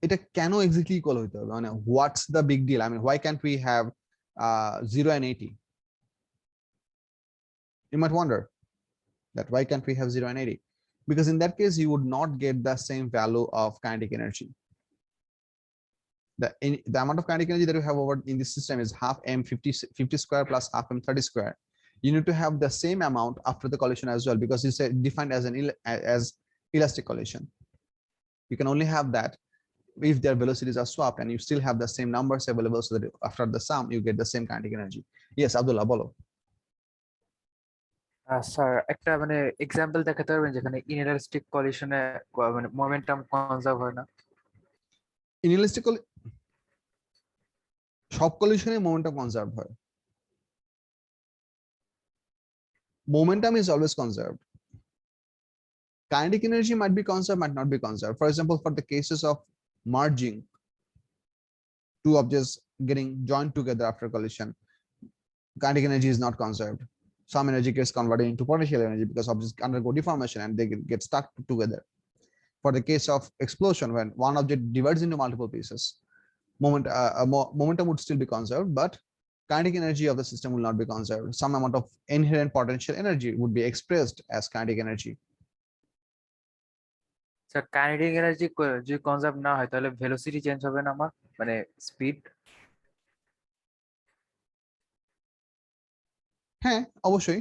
এটা কেন exactly equal হইতে হবে, মানে what's the big deal? I mean, why can't we have 0 and 80? You might wonder that why can't we have 0 and 80? Because in that case you would not get the same value of kinetic energy. The amount of kinetic energy that you have over in this system is half m 50 square plus half m 30 square. You need to have the same amount after the collision as well, because it's defined as elastic collision. You can only have that if their velocities are swapped and you still have the same numbers available, so that after the sum you get the same kinetic energy. Yes, Abdullah, bolo. Sir একটা মানে example দেখাতে পারবেন যেখানে ইনএলাস্টিক কলিশনে মানে momentum conserve হয় না? Inelastic সব collision momentum conserve হয়. Momentum is always conserved. Kinetic energy might be conserved, might not be conserved. For example, for the cases of merging, two objects getting joined together after collision, kinetic energy is not conserved. Some energy gets converted into potential energy because objects undergo deformation and they get stuck together. For the case of explosion, when one object divides into multiple pieces, momentum would still be conserved, but kinetic energy of the system will not be conserved. Some amount of inherent potential energy would be expressed as kinetic energy. Sir kinetic energy যদি conserve না হয় তাহলে velocity change হবে না আমার, মানে speed? হ্যাঁ, অবশ্যই।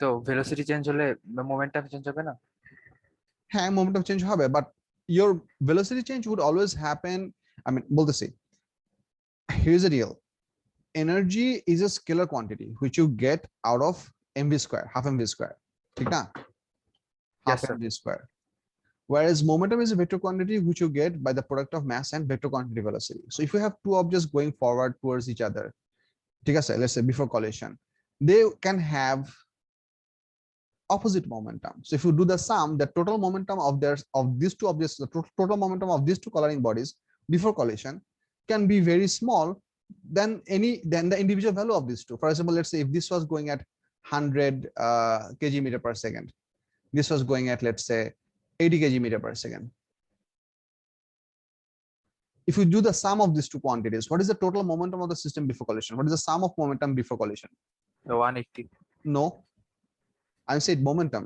তো ভেলোসিটি চেঞ্জ হলে মোমেন্টাম চেঞ্জ হবে না? হ্যাঁ, momentum change হবে, but your velocity change would always happen. I mean, বলতেছি, here's the deal. Energy is a scalar quantity which you get out of mv square, half mv square, ঠিক না? Yes, Half sir. mv square. Whereas momentum is a vector quantity which you get by the product of mass and vector quantity velocity. So if you have two objects going forward towards each other, ঠিক আছে, let's say before collision, they can have opposite momentum. So if you do the sum, the total momentum of these two objects, the total momentum of these two coloring bodies before collision can be very small than the individual value of these two. For example, let's say if this was going at 100 kg meter per second, this was going at, let's say, 80 kg meter per second. If you do the sum of these two quantities, what is the total momentum of the system before collision? What is the sum of momentum before collision? The 180. No, I said momentum.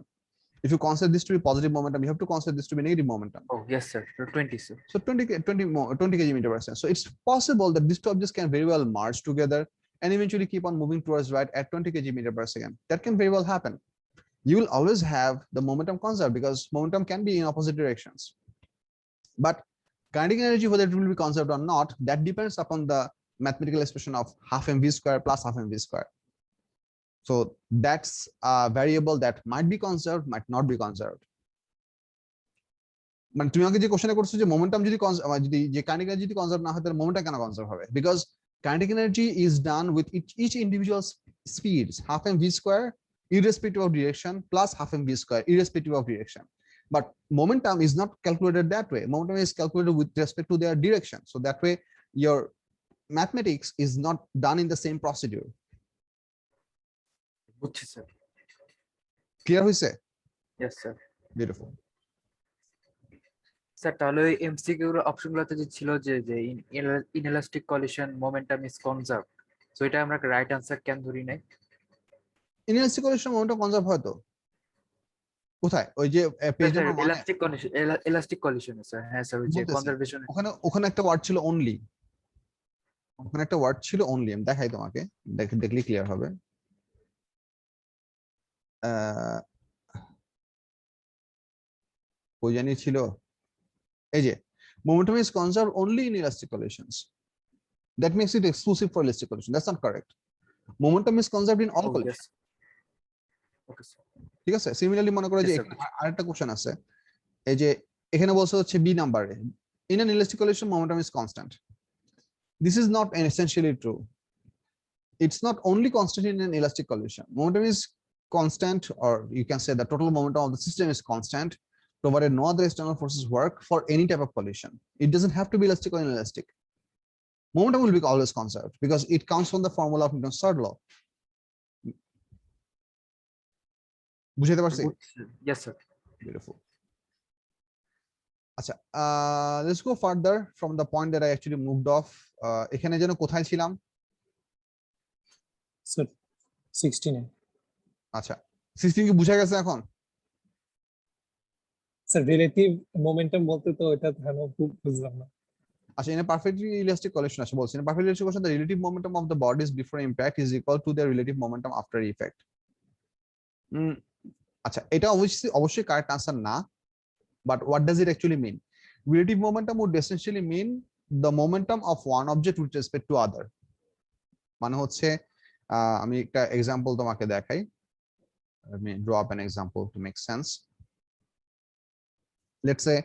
If you consider this to be positive momentum, you have to consider this to be negative momentum. Oh, yes, sir. So 20, sir. So 20 kg meter per second. So it's possible that these two objects can very well merge together and eventually keep on moving towards right at 20 kg meter per second. That can very well happen. You will always have the momentum conserved because momentum can be in opposite directions. But kinetic energy, whether it will be conserved or not, that depends upon the mathematical expression of half mv square plus half mv square. So that's a variable that might be conserved, might not be conserved. মানে তুমি আমাকে যে কোশ্চেনটা করছো যে momentum যদি যে kinetic energy যদি কনজার্ভ না হয় তাহলে মোমেন্টাম কেন কনজার্ভ হবে? Because kinetic energy is done with each individual speeds, half mv square irrespective of direction plus half mv square irrespective of direction. But momentum is not calculated that way. Momentum is calculated with respect to their direction. So that way your mathematics is not done in the same procedure. বুঝছি, sir. Clear হইছে? Yes, sir. Beautiful. Sir তাহলে ওই MCQ এর অপশনগুলোতে যে ছিল যে ইনএলাস্টিক collision momentum is কনজার্ভড, so এটা আমরা রাইট আনসার কেন ধরি নাই? ইনএলাস্টিক কলিশন মোমেন্টাম কনজার্ভ হয় তো কোথায়? ওই যে page number 1 elastic collision, elastic collision sir. হ্যাঁ স্যার, ওই যে কনজারভেশন ওখানে একটা ওয়ার্ড ছিল অনলি। ওখানে একটা ওয়ার্ড ছিল অনলি। আমি দেখাই তোমাকে, দেখলে ক্লিয়ার হবে। কই জানি ছিল, এই যে momentum is conserved only in elastic collisions. That makes it exclusive for elastic collision. That's not correct. Momentum is conserved in all collisions. Okay sir. ঠিক আছে? সিমিলারলি মনে করো যে আরেকটা কোশ্চেন আছে, এই যে এখানে বলছে হচ্ছে বি নাম্বারে in an elastic collision momentum is constant. This is not essentially true. It's not only constant in an elastic collision. Momentum is constant, or you can say the total momentum of the system is constant, provided no other external forces work for any type of collision. It doesn't have to be elastic or inelastic. Momentum will be always conserved because it comes from the formula of Newton's third law. বুঝাতে পারছি? Yes, sir. Beautiful. আচ্ছা, let's go further from the point that I actually moved off. এখানে যেন কোথায় ছিলাম? Sir 16 আচ্ছা, 16 কি বুঝা গেছে এখন? স্যার রিলেটিভ মোমেন্টাম বলতে তো এটা ধারণা খুব বুঝলাম না। আচ্ছা, in a perfectly elastic collision আসলে বলছি, in a perfectly elastic collision the relative momentum of the bodies before impact is equal to their relative momentum after effect. আচ্ছা, এটা অবশ্যই কারেক্ট আনসার না, but what does it actually mean? Relative momentum would essentially mean the momentum of one object with respect to other. মানে হচ্ছে আমি একটা example তোমাকে দেখাই। Let me draw up an example to make sense. Let's say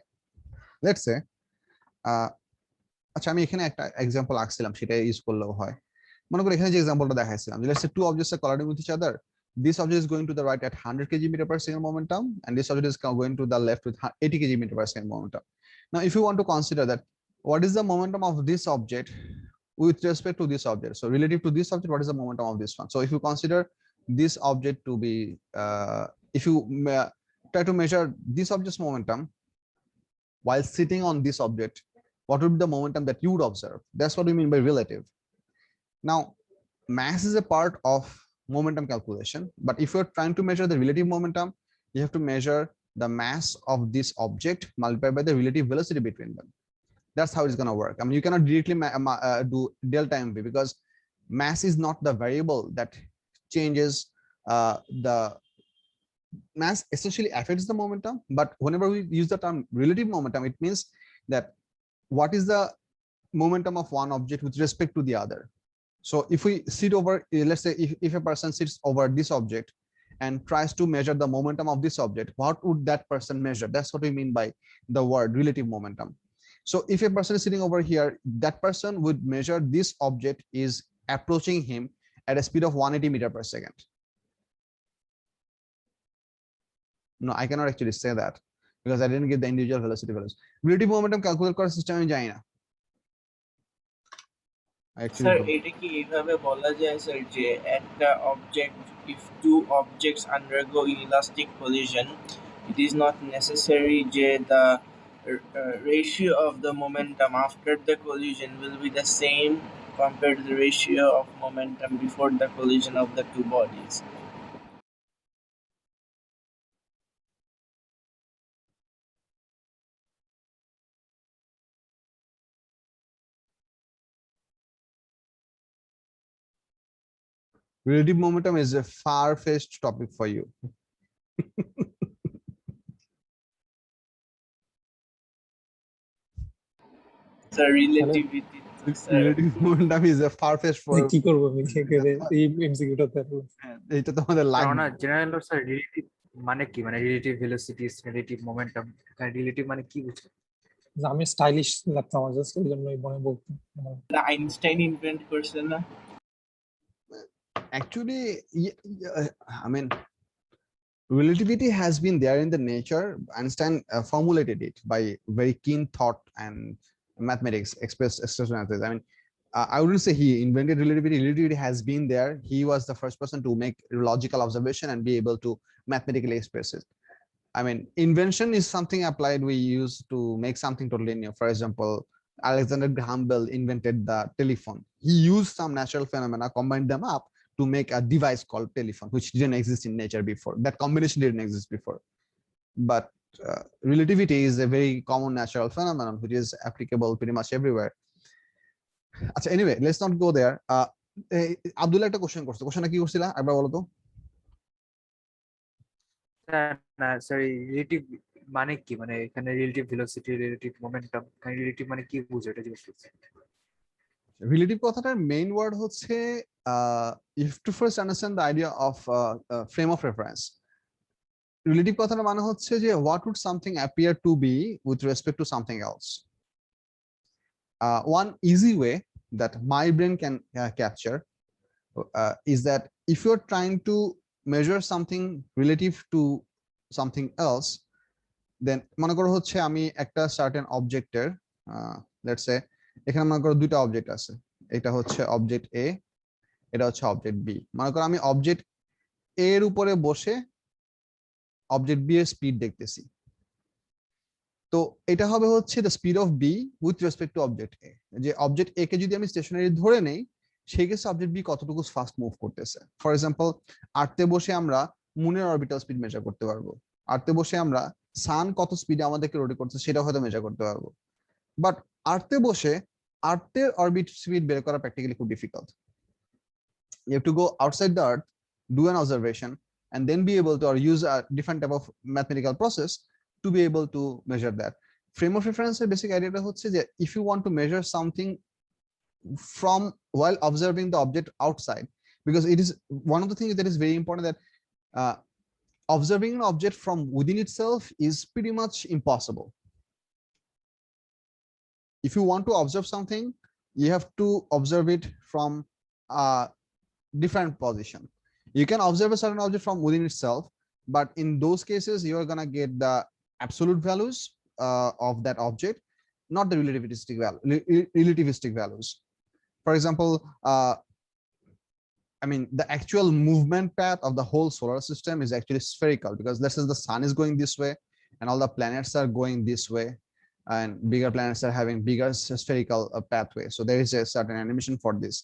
আচ্ছা, আমি এখানে একটা এক্সাম্পল আঁকছিলাম, সেটা ইউজ করলেও হয়। মনে করি এখানে যে এক্সাম্পলটা দেখাইছিলাম, let's say two objects are colliding with each other. This object is going to the right at 100 kg meter per second momentum, and this object is going to the left with 80 kg meter per second momentum. Now, if you want to consider that, what is the momentum of this object with respect to this object? So relative to this object, what is the momentum of this one? So if you consider this object to be, if you try to measure this object's momentum while sitting on this object, what would be the momentum that you would observe? That's what we mean by relative. Now, mass is a part of momentum calculation, but if you're trying to measure the relative momentum, you have to measure the mass of this object multiplied by the relative velocity between them. That's how it's going to work. I mean, you cannot directly do delta mv because mass is not the variable that changes the mass essentially affects the momentum, but whenever we use the term relative momentum, it means that what is the momentum of one object with respect to the other. So if we sit over, let's say if a person sits over this object and tries to measure the momentum of this object, what would that person measure? That's what we mean by the word relative momentum. So if a person is sitting over here, that person would measure this object is approaching him at a speed of 180 meter per second. No, I cannot actually say that because I didn't get the individual velocity values. Relative momentum calculate করার system আমি জানি না। I actually sir don't. এটা কি এইভাবে বলা যায় sir যে একটা object if two objects undergo inelastic collision it is not necessary যে the ratio of the momentum after the collision will be the same compared to the ratio of momentum before the collision of the two bodies. Relative momentum is a far-fetched topic for you. Sir, relativity sir, Relative momentum is a far-fetched for কি করবো আমি এই এমসিকিউটা এটা তোমাদের লাগবে না general sir relative মানে কি মানে রিলেটিভ ভেলোসিটিস রিলেটিভ মোমেন্টাম রিলেটিভ মানে কি বুঝছো আমি স্টাইলিশ লাগতো আমার জাস্ট ওই জন্যই মনে বলতাম আইনস্টাইন ইনভেন্ট করছে না actually I mean relativity has been there in the nature. Einstein formulated it by very keen thought and mathematics expressed. I mean, I wouldn't say he invented relativity. Relativity has been there. He was the first person to make logical observation and be able to mathematically express it. I mean, invention is something applied we use to make something totally new. For example, Alexander Graham Bell invented the telephone. He used some natural phenomena, combined them up to make a device called telephone, which didn't exist in nature before. That combination didn't exist before. But relativity is a very common natural phenomenon which is applicable pretty much everywhere. Anyway, let's not go there. Abdullah একটা question করছে, কোশ্চেনটা কি করছিলা একবার বলো তো। না sorry relative মানে কি মানে এখানে relative velocity relative momentum relative মানে কি বুঝো এটা জিজ্ঞেস করছি রিলেটিভ কথাটার মেইন ওয়ার্ড হচ্ছে you have to first understand the idea of frame of reference. Relative কথাটার মানে হচ্ছে যে what would something appear to be with respect to something else. One easy way that my brain can capture is that if you're trying to measure something relative to something else, then মনে করো হচ্ছে আমি একটা certain অবজেক্টের let's say এখানে মনে করো দুইটা অবজেক্ট আছে, এটা হচ্ছে অবজেক্ট এ, এটা হচ্ছে অবজেক্ট বি। মনে করো আমি অবজেক্ট এ এর উপরে বসে অবজেক্ট বি এর স্পিড দেখতেছি, তো এটা হবে হচ্ছে the speed of B with respect to object A. যে অবজেক্ট এ কে যদি আমি স্টেশনারি ধরে নেই সেই ক্ষেত্রে অবজেক্ট বি কতটুকু ফাস্ট মুভ করতেছে। ফর এক্সাম্পল আর্থে বসে আমরা মুনের অরবিটাল স্পিড মেজার করতে পারবো, আর্থে বসে আমরা সান কত স্পিডে আমাদেরকে রোটেট করছে সেটা হয়তো মেজার করতে পারবো। বাট আর্থে বসে আর্থের অরবিট স্পিড বের করা প্র্যাকটিক্যালি খুব difficult. You have to go outside the earth, do an observation, and then be able to or use a different type of mathematical process to be able to measure that. Frame of reference basic idea হচ্ছে যে if you want to measure something from while observing the object outside, because it is one of the things that is very important that observing an object from within itself is pretty much impossible. If you want to observe something, you have to observe it from a different position. You can observe a certain object from within itself, but in those cases you are going to get the absolute values of that object, not the relativistic values. For example, I mean the actual movement path of the whole solar system is actually spherical, because let's say the sun is going this way and all the planets are going this way, and bigger planets are having bigger spherical pathway, so there is a certain animation for this.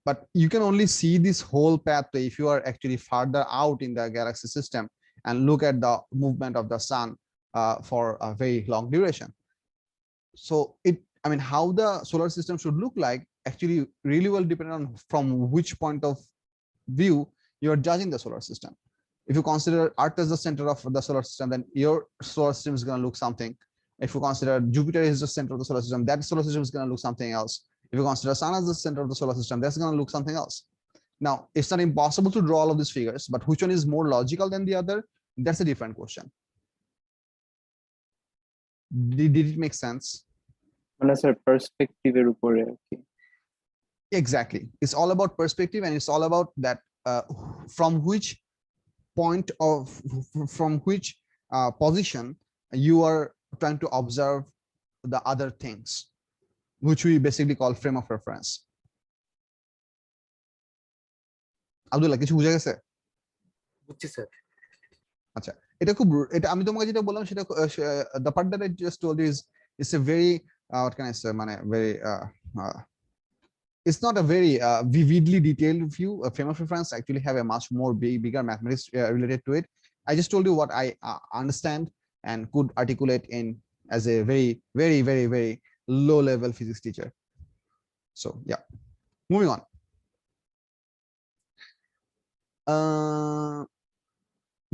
But you can only see this whole pathway if you are actually farther out in the galaxy system and look at the movement of the sun for a very long duration. So I mean, how the solar system should look like actually really will depend on from which point of view you are judging the solar system. If you consider Earth as the center of the solar system, then your solar system is going to look something. If you consider Jupiter is the center of the solar system, that solar system is going to look something else. If you consider Sun as the center of the solar system, that's going to look something else. Now, it's not impossible to draw all of these figures, but which one is more logical than the other? That's a different question. Did it make sense? মানে sir পার্সপেক্টিভের উপরে আর কি। Exactly. It's all about perspective, and it's all about that from which point of from which position you are trying to observe the other things, which we basically call frame of reference. Abdullah কিছু বুঝা গেছে? বুঝছি sir. আচ্ছা, এটা খুব এটা আমি তোমাকে যেটা বললাম সেটা the part that I just told you is it's a very what can I say মানে very it's not a very vividly detailed view. A frame of reference actually have a much more bigger mathematics related to it. I just told you what I understand and could articulate in as a very low level physics teacher. So yeah, moving on.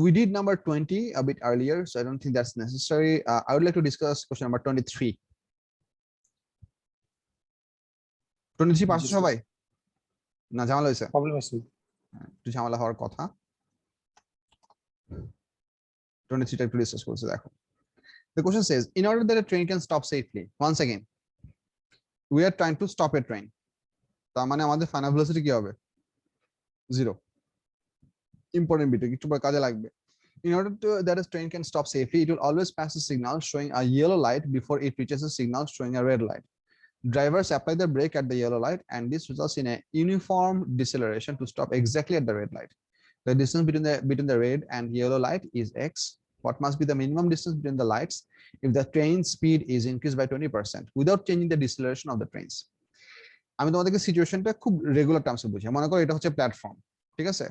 We did number 20 a bit earlier, so I don't think that's necessary. I would like to discuss question number 23. 23 পারছো সবাই? না ঝামেলা হয়েছে? Problem আছে। একটু ঝামেলা হওয়ার কথা। 23 টা একটু ডিসকাস করছে দেখো। The question says, in order that a train can stop safely, once again, we are trying to stop a train. তার মানে আমাদের ফাইনাল ভেলোসিটি কি হবে? 0. Important bit, একটু পরে কাজে লাগবে। In order to that a train can stop safely, it will always pass a signal showing a yellow light before it reaches a signal showing a red light. Drivers apply the brake at the yellow light, and this results in a uniform deceleration to stop exactly at the red light. The distance between the red and yellow light is x. What must be the minimum distance between the lights if the train speed is increased by 20% without changing the deceleration of the trains? আমি তোমাদেরকে সিচুয়েশনটা খুব regular টার্মসে বুঝাই। মনে করো এটা হচ্ছে platform, ঠিক আছে?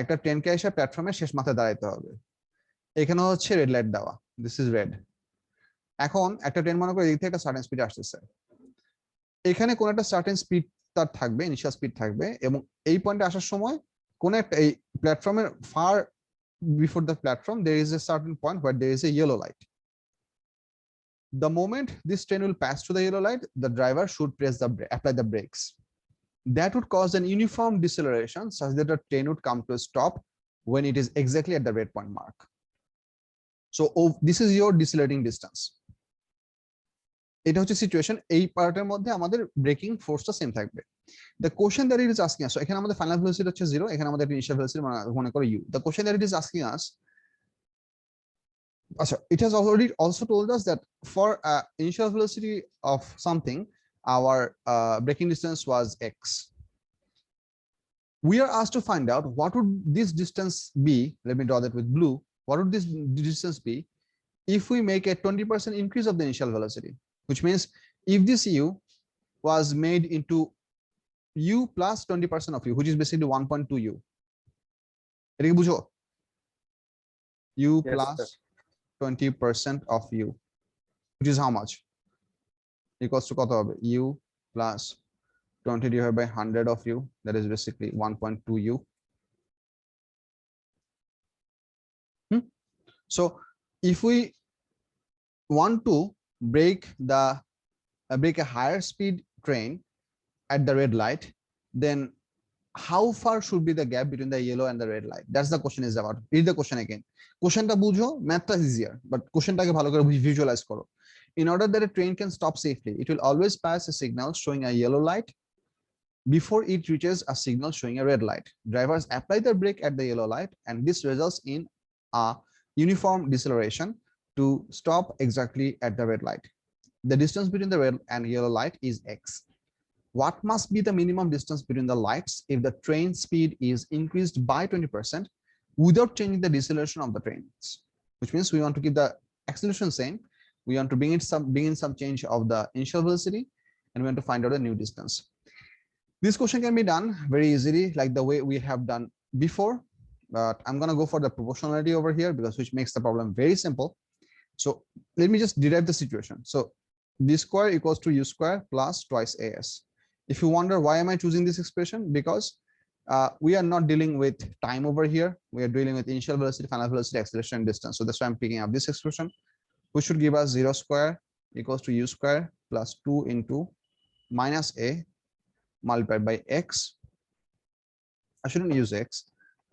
একটা ট্রেনকে এসে প্ল্যাটফর্মের শেষ মাথায় দাঁড়াইতে হবে। এখানে হচ্ছে রেড লাইট দেওয়া, দিস ইজ রেড। এখন একটা ট্রেন মনে করো এদিক থেকে একটা সার্টেন স্পিডে আসতেছে, এখানে কোন একটা সার্টেন স্পিড তার থাকবে, ইনিশিয়াল স্পিড থাকবে, এবং এই পয়েন্টে আসার সময় কোন একটা এই প্ল্যাটফর্মের far before the platform there is a certain point where there is a yellow light. The moment this train will pass through the yellow light, the driver should apply the brakes. That would cause an uniform deceleration such that the train would come to a stop when it is exactly at the red point mark. So this is your decelerating distance. এটা হচ্ছে situation. এই পার্টের মধ্যে আমাদের braking ফোর্সটা same থাকবে। The question that it is asking us, এখানে আমাদের ফাইনাল ভেলোসিটি হচ্ছে 0, এখানে আমাদের ইনিশিয়াল ভেলোসিটি মনে করো u. The question that it is asking us, আচ্ছা, it has already also told us that for initial velocity of something, our braking distance was x. We are asked to find out what would this distance be. Let me draw that with blue. What would this distance be if we make a 20% increase of the initial velocity? Which means if this u was made into u plus 20% of u, which is basically 1.2 u. এটা কি বুঝো? u plus 20% of u, which is how much? Equals to কত হবে? u plus 20 divided by 100 of u, that is basically 1.2 u. So if we want to break a higher speed train at the red light, then how far should be the gap between the yellow and the red light? That's the question is about. Read the question again. Questionটা বুঝো, ম্যাথটা easier, but questionটাকে ভালো করে visualize করো. In order that a train can stop safely, it will always pass a signal showing a yellow light before it reaches a signal showing a red light. Drivers apply the brake at the yellow light, and this results in a uniform deceleration to stop exactly at the red light. The distance between the red and yellow light is x. What must be the minimum distance between the lights if the train speed is increased by 20% without changing the deceleration of the trains? Which means we want to keep the acceleration same, we want to bring in some change of the initial velocity, and we want to find out a new distance. This question can be done very easily like the way we have done before, but I'm going to go for the proportionality over here because which makes the problem very simple. So let me just derive the situation. So b square equals to u square plus twice as. If you wonder why am I choosing this expression, because we are not dealing with time over here, we are dealing with initial velocity, final velocity, acceleration, and distance. So that's why I'm picking up this expression, which should give us 0 square equals to u square plus 2 into minus a multiplied by x. I shouldn't use x,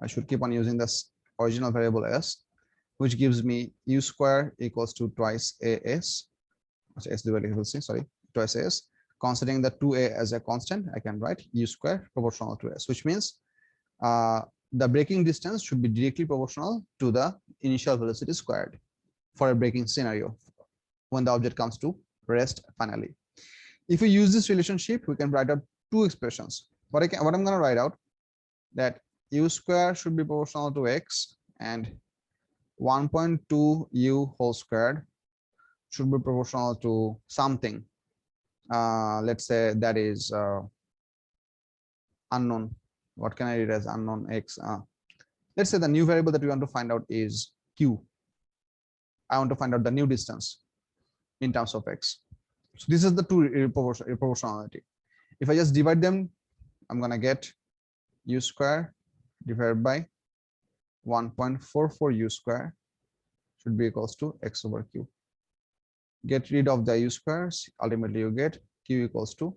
I should keep on using this original variable s, which gives me u square equals to twice as, s divided, sorry, twice as. Considering the 2a as a constant, I can write u square proportional to s, which means the braking distance should be directly proportional to the initial velocity squared for a braking scenario when the object comes to rest finally. If we use this relationship, we can write out two expressions. What I'm going to write out that u square should be proportional to x and 1.2 u whole squared should be proportional to something. Let's say that is unknown. What can I read as unknown x? Let's say the new variable that we want to find out is q. I want to find out the new distance in terms of x. So this is the two proportionality. If I just divide them, I'm gonna get u square divided by 1.44 u square should be equals to x over q. Get rid of the u squares. Ultimately, you get q equals to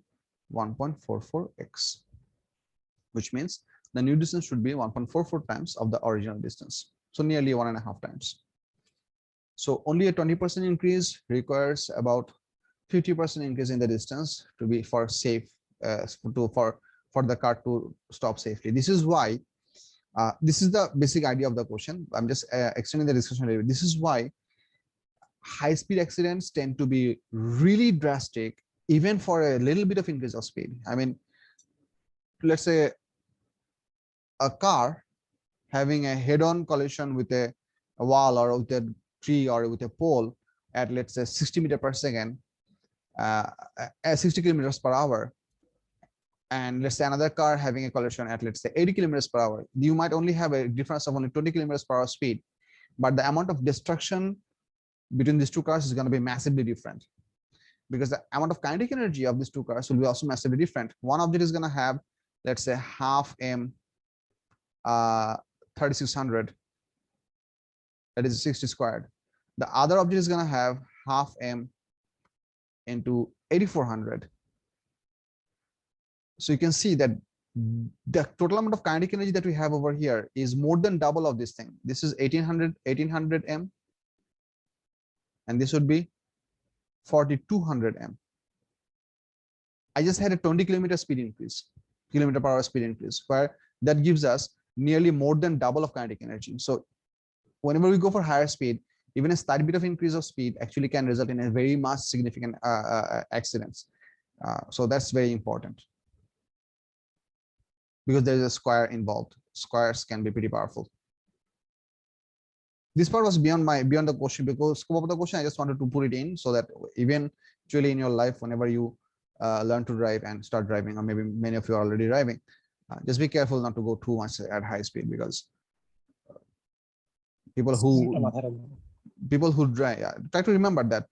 1.44x, which means the new distance should be 1.44 times of the original distance. So nearly 1.5 times. So only a 20% increase requires about 50% increase in the distance to be for safe for the car to stop safely. This is why this is the basic idea of the question. I'm just extending the discussion a little bit. This is why high-speed accidents tend to be really drastic, even for a little bit of increase of speed. I mean, let's say a car having a head-on collision with a wall or with a tree or with a pole at, let's say, 60 meters per second, 60 kilometers per hour, and let's say another car having a collision at, let's say, 80 kilometers per hour, you might only have a difference of only 20 kilometers per hour speed, but the amount of destruction between these two cars is going to be massively different, because the amount of kinetic energy of these two cars will be also massively different. One object is going to have, let's say, half m 3600, that is 60 squared. The other object is going to have half m into 8400. So you can see that the total amount of kinetic energy that we have over here is more than double of this thing. This is 1800 m, and this would be 4200 m. I just had a 20 kilometer per hour speed increase, where that gives us nearly more than double of kinetic energy. So whenever we go for higher speed, even a slight bit of increase of speed actually can result in a very much significant accidents. So that's very important, because there is a square involved. Squares can be pretty powerful. This part was beyond the question, because scope of the question I just wanted to put it in so that eventually in your life, whenever you learn to drive and start driving, or maybe many of you are already driving, just be careful not to go too much at high speed, because people who drive, try to remember that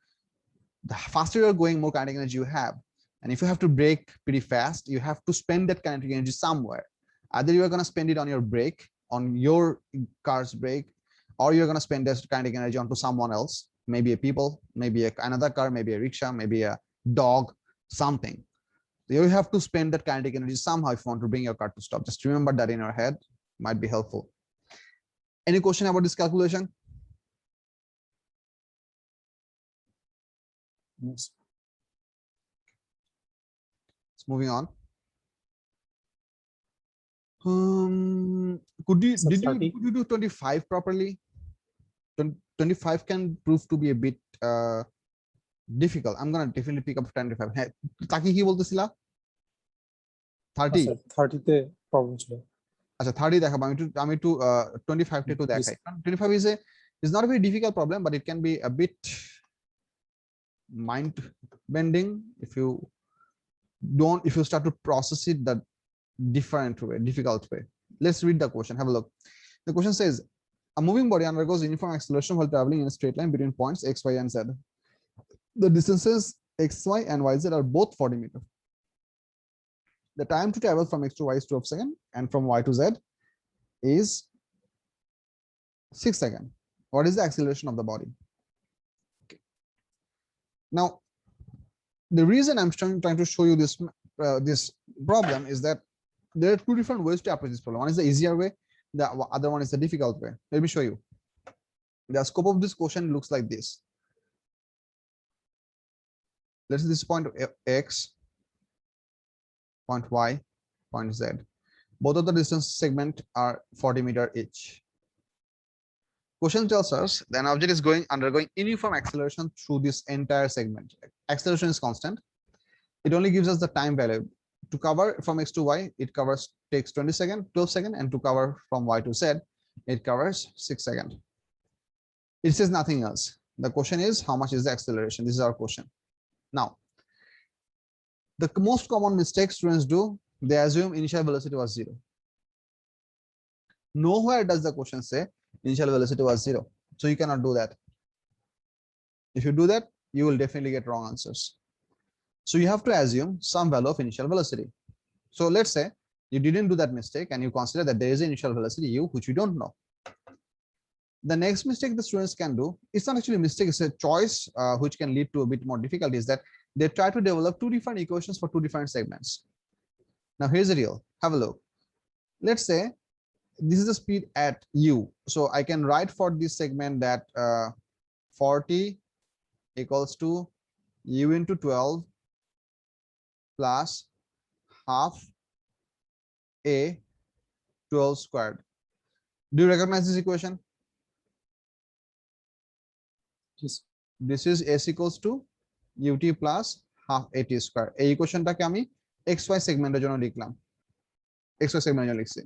the faster you're going, more kinetic energy you have. And if you have to brake pretty fast, you have to spend that kinetic energy somewhere. Either you are going to spend it on your brake, on your car's brake, or you're going to spend that kinetic energy onto someone else, maybe a people, maybe another car, maybe a rickshaw, maybe a dog, something. You have to spend that kinetic energy somehow if you want to bring your car to stop. Just remember that in your head, might be helpful. Any question about this calculation? Yes. Moving on. Could you do 25 properly? 25 can prove to be a bit difficult. I'm gonna definitely pick up 25. Hey, Taki ki boltesila? 30. 30 তে problem ছিল। আচ্ছা 30 দেখাবো আমি একটু 25 টা একটু দেখাই। 25 is not a very difficult problem, but it can be a bit mind bending if you start to process it that difficult way. Let's read the question. Have a look. The question says, a moving body undergoes uniform acceleration while traveling in a straight line between points x, y, and z. The distances x, y, and y, z are both 40 meters. The time to travel from x to y is 12 seconds, and from y to z is 6 seconds. What is the acceleration of the body? Okay. Now, the reason I'm trying to show you this problem is that there are two different ways to approach this problem. One is the easier way, the other one is the difficult way. Let me show you. The scope of this question looks like this. Let's say this point x, point y, point z. Both of the distance segment are 40 meters each. Question tells us the object is undergoing uniform acceleration through this entire segment. Acceleration is constant. It only gives us the time value. To cover from x to y, it takes 20 seconds, 12 seconds, and to cover from y to z, it covers 6 seconds. It says nothing else. The question is, how much is the acceleration? This is our question. Now, the most common mistake students do, they assume initial velocity was 0. Nowhere does the question say initial velocity was 0. So you cannot do that. If you do that, you will definitely get wrong answers. So you have to assume some value of initial velocity. So let's say you didn't do that mistake and you consider that there is an initial velocity u, which you don't know. The next mistake the students can do, it's not actually a mistake, it's a choice which can lead to a bit more difficulty, is that they try to develop two different equations for two different segments. Now here's the deal, have a look. Let's say this is the speed at u. So I can write for this segment that 40 equals to u into 12 plus half a 12 squared. Do you recognize this equation? Yes. This is s equals to ut plus half at square. এই ইকুয়েশনটাকে আমি xy সেগমেন্টের জন্য লিখলাম, xy সেগমেন্টের জন্য লিখছি.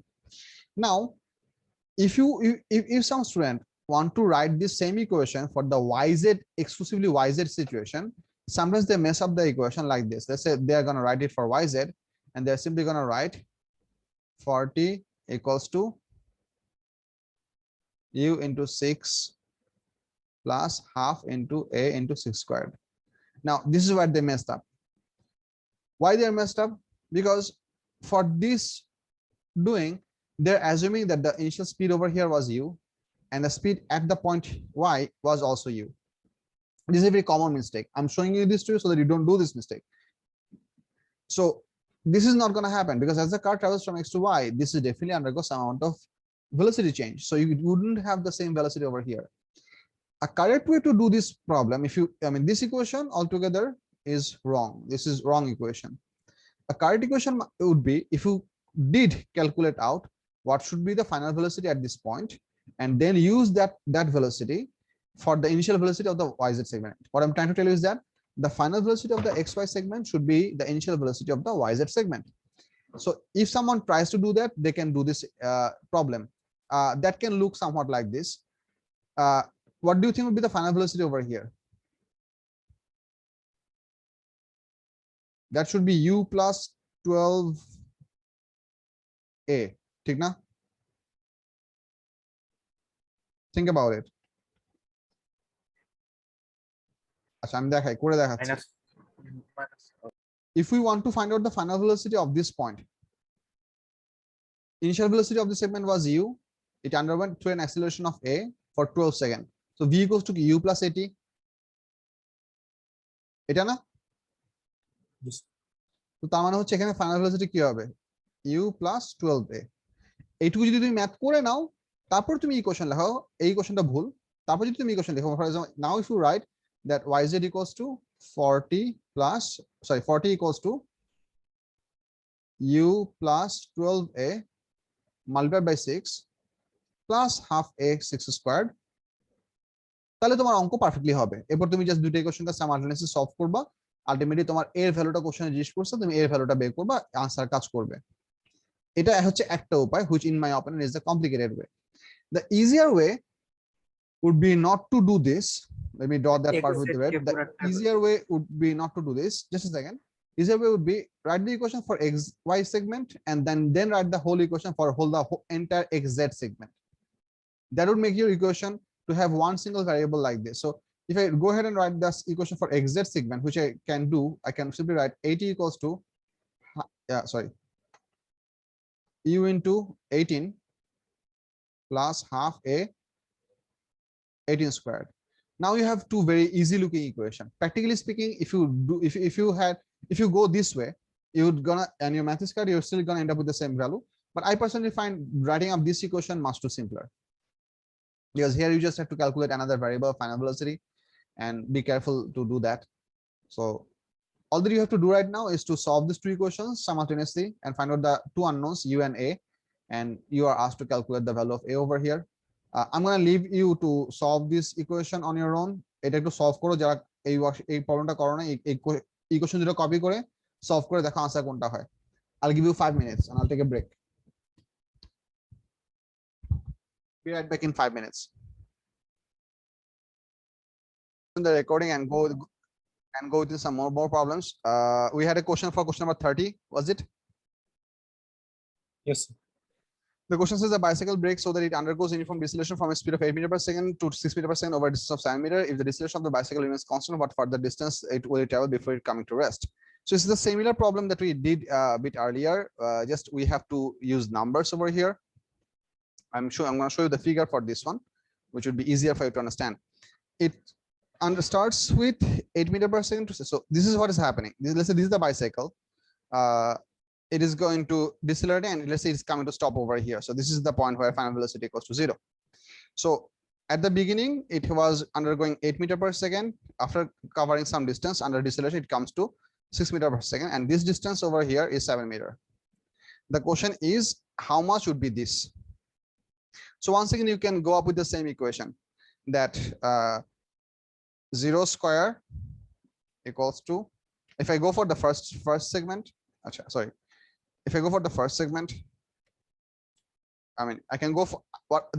Now if some student want to write this same equation for the yz, exclusively yz situation, sometimes they mess up the equation like this. Let's say they are going to write it for yz and they're simply going to write 40 equals to u into 6 plus half into a into 6 squared. Now this is where they messed up. Why they are messed up? Because for this doing, they're assuming that the initial speed over here was u and the speed at the point y was also u. This is a very common mistake. I'm showing you this to you so that you don't do this mistake. So this is not going to happen, because as the car travels from x to y, this is definitely undergo some amount of velocity change. So you wouldn't have the same velocity over here. A correct way to do this problem, this equation altogether is wrong. This is wrong equation. A correct equation would be, if you did calculate out what should be the final velocity at this point, and then use that velocity for the initial velocity of the yz segment. What I'm trying to tell you is that the final velocity of the xy segment should be the initial velocity of the yz segment. So if someone tries to do that, they can do this problem. That can look somewhat like this. What do you think would be the final velocity over here? That should be u plus 12a. ঠিক না? Think about it. আচ্ছা আমি দেখাই করে দেখাচ্ছি. If we want to find out the final velocity of this point, initial velocity of the segment was u. It underwent through an acceleration of a for 12 seconds. So v equals to u plus at. এটা না? তো তার মানে হচ্ছে এখানে final velocity কি হবে? u plus 12a. এইটুকু যদি তুমি ম্যাথ করে নাও, তারপর তুমি ইকুয়েশন লেখো, এই ইকুয়েশনটা ভুল, তারপর যদি তুমি ইকুয়েশন লেখো, for example now if you write that yz equals to 40 equals to u plus 12a multiplied by 6 plus half a 6 squared, তাহলে তোমার অঙ্ক পারফেক্টলি হবে. এরপর তুমি জাস্ট দুটো ইকুয়েশনটা সাইমালটেনিয়াসলি সলভ করবা, আলটিমেটলি তোমার এর ভ্যালুটা কোশ্চেনে জিজ্ঞেস করছে, তুমি এর ভ্যালুটা বের করবা, আনসার কাজ করবে. এটা হচ্ছে একটা উপায়, which in my opinion is the complicated way. The easier way would be not to do this. Let me draw that part with the red. The easier way would be not to do this. Just a second. Easier way would be write the equation for xy segment and then write the whole equation for the entire xz segment. That would make your equation to have one single variable like this. So if I go ahead and write this equation for xz segment, which I can do, I can simply write 80 equals to u into 18 plus half a 18 squared. Now you have two very easy looking equation. Practically speaking, if you go this way, and your math is correct, you're still gonna end up with the same value. But I personally find writing up this equation much too simpler, because here you just have to calculate another variable, final velocity, and be careful to do that. So all that you have to do right now is to solve these two equations simultaneously and find out the two unknowns u and a, and you are asked to calculate the value of a over here. I'm going to leave you to solve this equation on your own. এটা একটু solve করো যারা এই প্রবলেমটা করো না, এই equation দুটো কপি করে সলভ করে দেখো আনসার কোনটা হয়। I'll give you 5 minutes and I'll take a break. Be right back in 5 minutes. The recording and go into some more problems. We had a question for question number 30, was it? Yes, sir. The question says a bicycle brakes so that it undergoes uniform deceleration from a speed of 8 meters per second to 6 meters per second over a distance of 7 meters. If the deceleration of the bicycle remains constant, what further distance it will travel before it coming to rest? So this is the similar problem that we did a bit earlier. Just we have to use numbers over here. I'm going to show you the figure for this one, which would be easier for you to understand. It starts with 8 meters per second. So this is what is happening. Let's say this is the bicycle. It is going to decelerate and let's say it's coming to stop over here. So this is the point where final velocity equals to 0. So at the beginning, it was undergoing 8 meters per second. After covering some distance under deceleration, it comes to 6 meters per second. And this distance over here is 7 meters. The question is, how much would be this? So once again, you can go up with the same equation that 0 square equals to, if I go for the first segment, sorry. If I go for the first segment, I mean, I can go for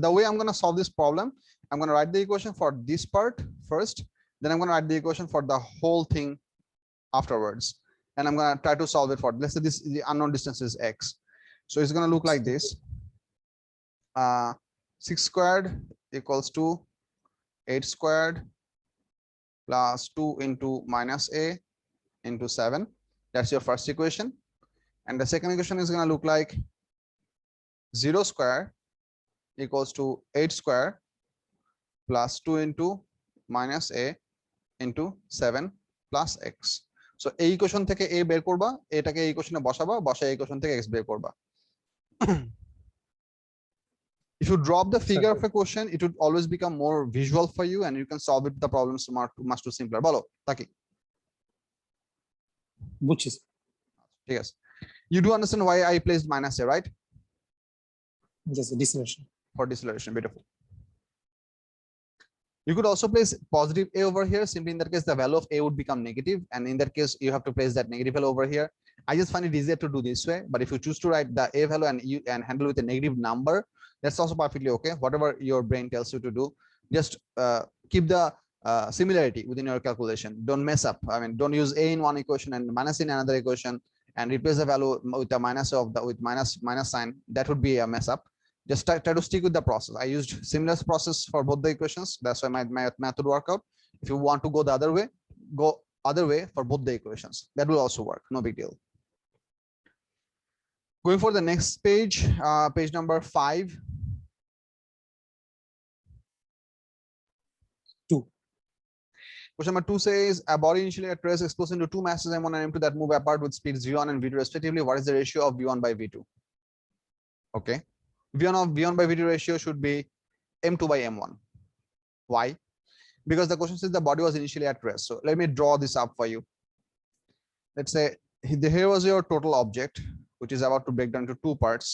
the way I'm going to solve this problem. I'm going to write the equation for this part first, then I'm going to write the equation for the whole thing afterwards. And I'm going to try to solve it for, let's say this, the unknown distance is x. So it's going to look like this. 6 squared equals to 8 squared plus 2 into minus a into 7. That's your first equation. And the second equation is going to look like 0 square equals to 8 square plus 2 into minus a into 7 plus x. So এই equation থেকে a বের করবা, এটাকে এই ইকুয়েশনে বসাবা, বসা এই equation থেকে x বের করবা। If you drop the figure of a question, it would always become more visual for you and you can solve it the problems much too simpler. বলো তাকি বুঝছি স্যার। ঠিক আছে। You do understand why I placed minus a, right? Yes, deceleration. For deceleration, beautiful. You could also place positive a over here. Simply in that case, the value of a would become negative, and in that case, you have to place that negative value over here. I just find it easier to do this way. But if you choose to write the a value and handle with a negative number, that's also perfectly okay. Whatever your brain tells you to do, just keep the similarity within your calculation. Don't mess up. I mean, don't use a in one equation and minus in another equation, and replace the value with the minus of the with minus sign. That would be a mess up. Just try to stick with the process. I used similar process for both the equations. That's why my math would work out. If you want to go the other way, go other way for both the equations. That will also work. No big deal. Going for the next page, page number 5. 2. Question number 2 says a body initially at rest explodes into two masses m1 and m2 that move apart with speeds v1 and v2 respectively. What is the ratio of v1 by v2? Okay, v1 by v2 ratio should be m2 by m1. Why? Because the question says the body was initially at rest. So let me draw this up for you. Let's say here was your total object, which is about to break down into two parts.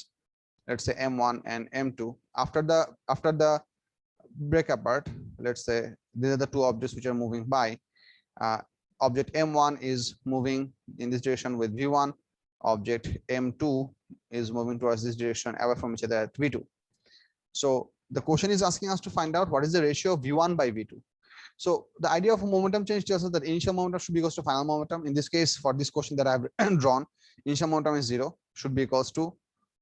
Let's say m1 and m2. After the break apart, let's say these are the two objects which are moving by. Object m1 is moving in this direction with v1. Object m2 is moving towards this direction away from each other at v2. So the question is asking us to find out what is the ratio of v1 by v2. So the idea of a momentum change tells us that initial momentum should be equals to final momentum. In this case, for this question that I've drawn, initial momentum is 0, should be equals to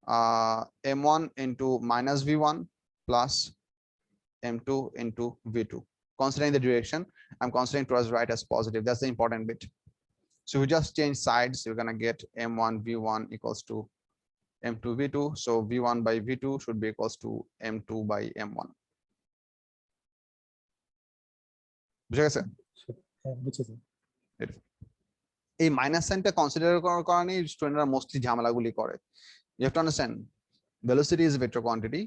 m1 into minus v1 plus m2 into v2. Considering the direction, I'm considering towards right as positive. That's the important bit. So we just change sides, you're gonna get m1 v1 equals to m2 v2. So v1 by v2 should be equals to m2 by m1. বুঝে গেছে? বুঝছি sir. এই minus সাইনটা consider করার কারণে স্টুডেন্টরা mostly ঝামেলাগুলি করে। You have to understand, velocity is a vector quantity,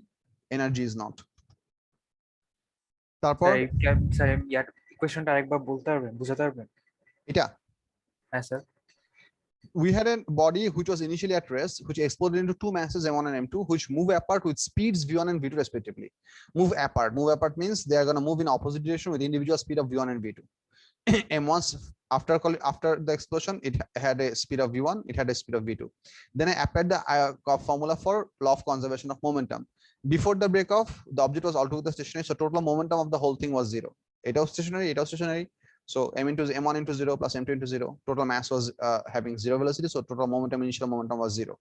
energy is not. তারপর sir ইয়ার ইকুয়েশনটা আরেকবার বলতে পারবেন, বুঝাতে পারবেন? এটা হ্যাঁ sir. we had a body which was initially at rest, which exploded into two masses m1 and m2, which move apart with speeds v1 and v2 respectively. Move apart means they are going to move in opposite direction with individual speed of v1 and v2. m1 after the explosion, it had a speed of v1, it had a speed of v2. Then I applied the formula for law of conservation of momentum. Before the break off, the object was altogether stationary, so total momentum of the whole thing was 0. It was stationary. So m1 into 0 plus m2 into 0, total mass was having 0 velocity, so total initial momentum was 0.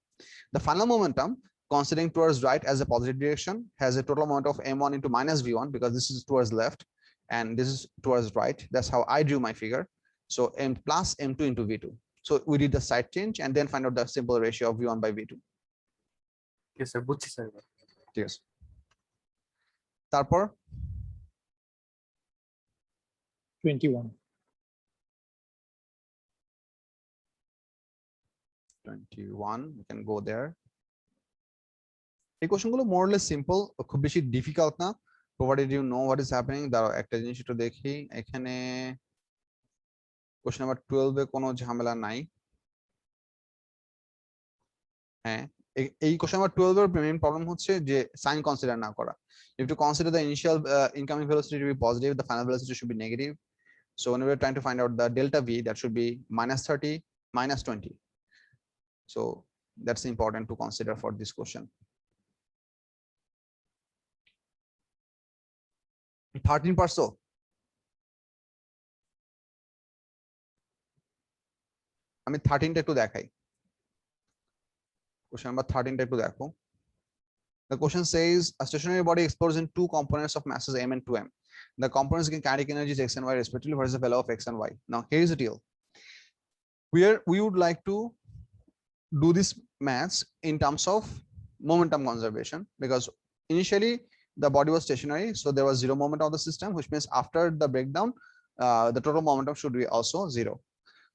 The final momentum, considering towards right as a positive direction, has a total momentum of m1 into minus v1, because this is towards left and this is towards right. That's how I drew my figure. So m plus m2 into v2. So we did the side change and then find out the simple ratio of v1 by v2. Yes, sir. বুঝছি sir. ঠিক আছে। তারপর 21. 21, we can go there. এই কোশ্চেনগুলো more or less simple, খুব বেশি difficult না, provided you know what is happening. দাঁড়াও একটা জিনিস একটু দেখি, এখানে কোশ্চেন নাম্বার 12 এ কোনো ঝামেলা নাই। হ্যাঁ, এই কোশ্চেন নাম্বার 12 এর মেইন প্রবলেম হচ্ছে যে সাইন কনসিডার না করা। If you consider the initial incoming velocity to be positive, the final velocity should be negative. So when we're trying to find out the delta v, that should be minus 30, minus 20. So that's important to consider for this question. 13 parso. আমি 13টা একটু দেখাই। Question number 13 টা একটু দেখো। The question says a stationary body explodes in two components of masses m and 2m. The components gain kinetic energies x and y respectively. What is the value of x and y? Now here is the deal. We would like to do this maths in terms of momentum conservation, because initially the body was stationary, so there was 0 momentum of the system, which means after the breakdown the total momentum should be also 0.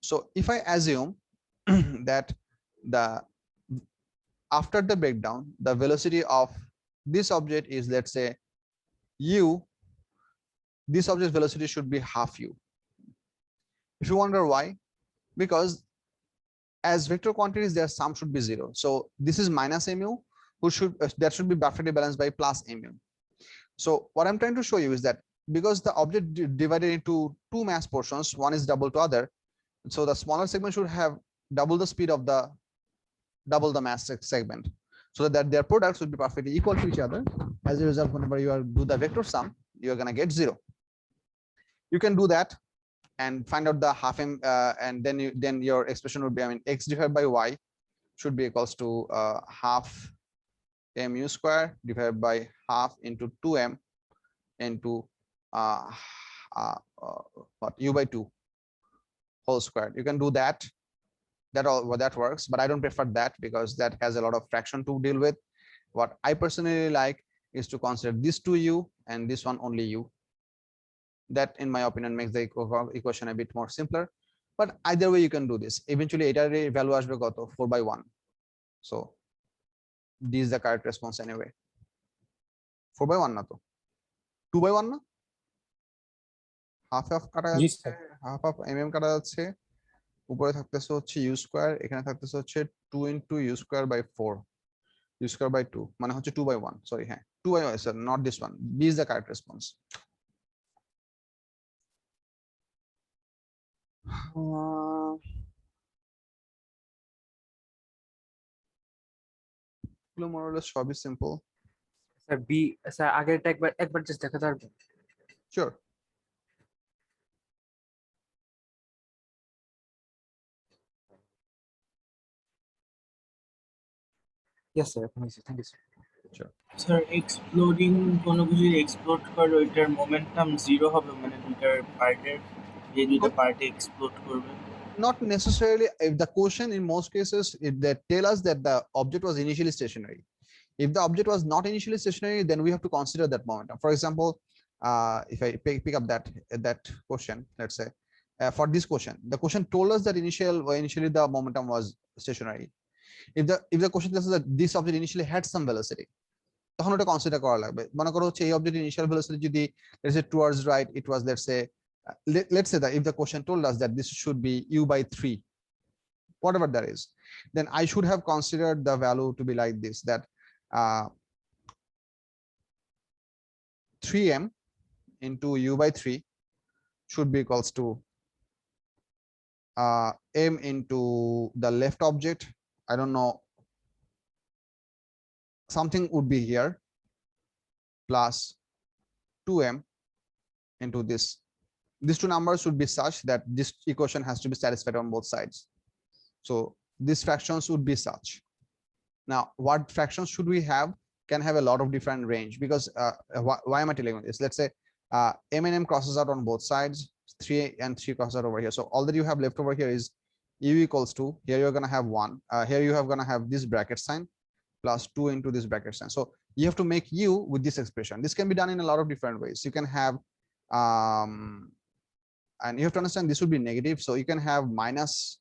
So if I assume that after the breakdown the velocity of this object is, let's say, u, this object's velocity should be half u. If you wonder why, because as vector quantities their sum should be 0. So this is minus mu, that should be perfectly balanced by plus mu. So what I'm trying to show you is that because the object divided into two mass portions, one is double to other, so the smaller segment should have double the speed of the mass segment, so that their products would be perfectly equal to each other. As a result, whenever you do the vector sum, you are going to get 0. You can do that and find out the half m, and then your expression would be, I mean, x divided by y should be equals to half mu square divided by half into 2m into what, u by 2 whole square. You can do that. That works, but I don't prefer that because that has a lot of fraction to deal with. What I personally like is to consider this 2u and this one only u. That, in my opinion, makes the equation a bit more simpler. But either way you can do this. Eventually এটার value আসবে কত, 4/1. So this is the correct response anyway. 4/1 না তো, 2/1 না, half কাটা যাচ্ছে, half mm কাটা যাচ্ছে, উপরে থাকতেছে হচ্ছে u স্কয়ার, এখানে থাকতেছে হচ্ছে 2 into u square by 4, u square by 2, মানে হচ্ছে 2/1. সরি, হ্যাঁ 2/1, sir, not this one. B is the correct response. More or less সবই simple. স্যার বি, স্যার আগেরটা একবার জাস্ট দেখাতে পারবেন? Sure. Yes sir, thank you sir. Sure. Sir exploding কোনো কিছু এক্সপ্লোড করে ওইটার মোমেন্টাম 0 হবে, মানে দুইটার পার্টের, যে দুইটা পার্টে এক্সপ্লোড করবে? Not necessarily. If the question, in most cases, if they tell us that the object was initially stationary, if the object was not initially stationary, then we have to consider that momentum. For example, if I pick up that question, let's say for this question, the question told us that initially the momentum was stationary. If the question tells us that this object initially had some velocity, তখন ওটা consider করা লাগবে। মনে করো হচ্ছে এই অবজেক্টের initial velocity যদি let's say towards right it was, let's say that if the question told us that this should be u by 3, whatever that is, then I should have considered the value to be like this, that 3m into u by 3 should be equals to m into the left object. I don't know, something would be here, plus 2m into this. These two numbers should be such that this equation has to be satisfied on both sides. So these fractions would be such. Now, what fractions should we have? Can have a lot of different range, because why am I telling you this? Let's say m and m crosses out on both sides, 3 and 3 crosses out over here. So all that you have left over here is u equals to, here you're going to have 1, here you have going to have this bracket sign plus 2 into this bracket sign. So you have to make u with this expression. This can be done in a lot of different ways. You can have and you have to understand this would be negative, so you can have minus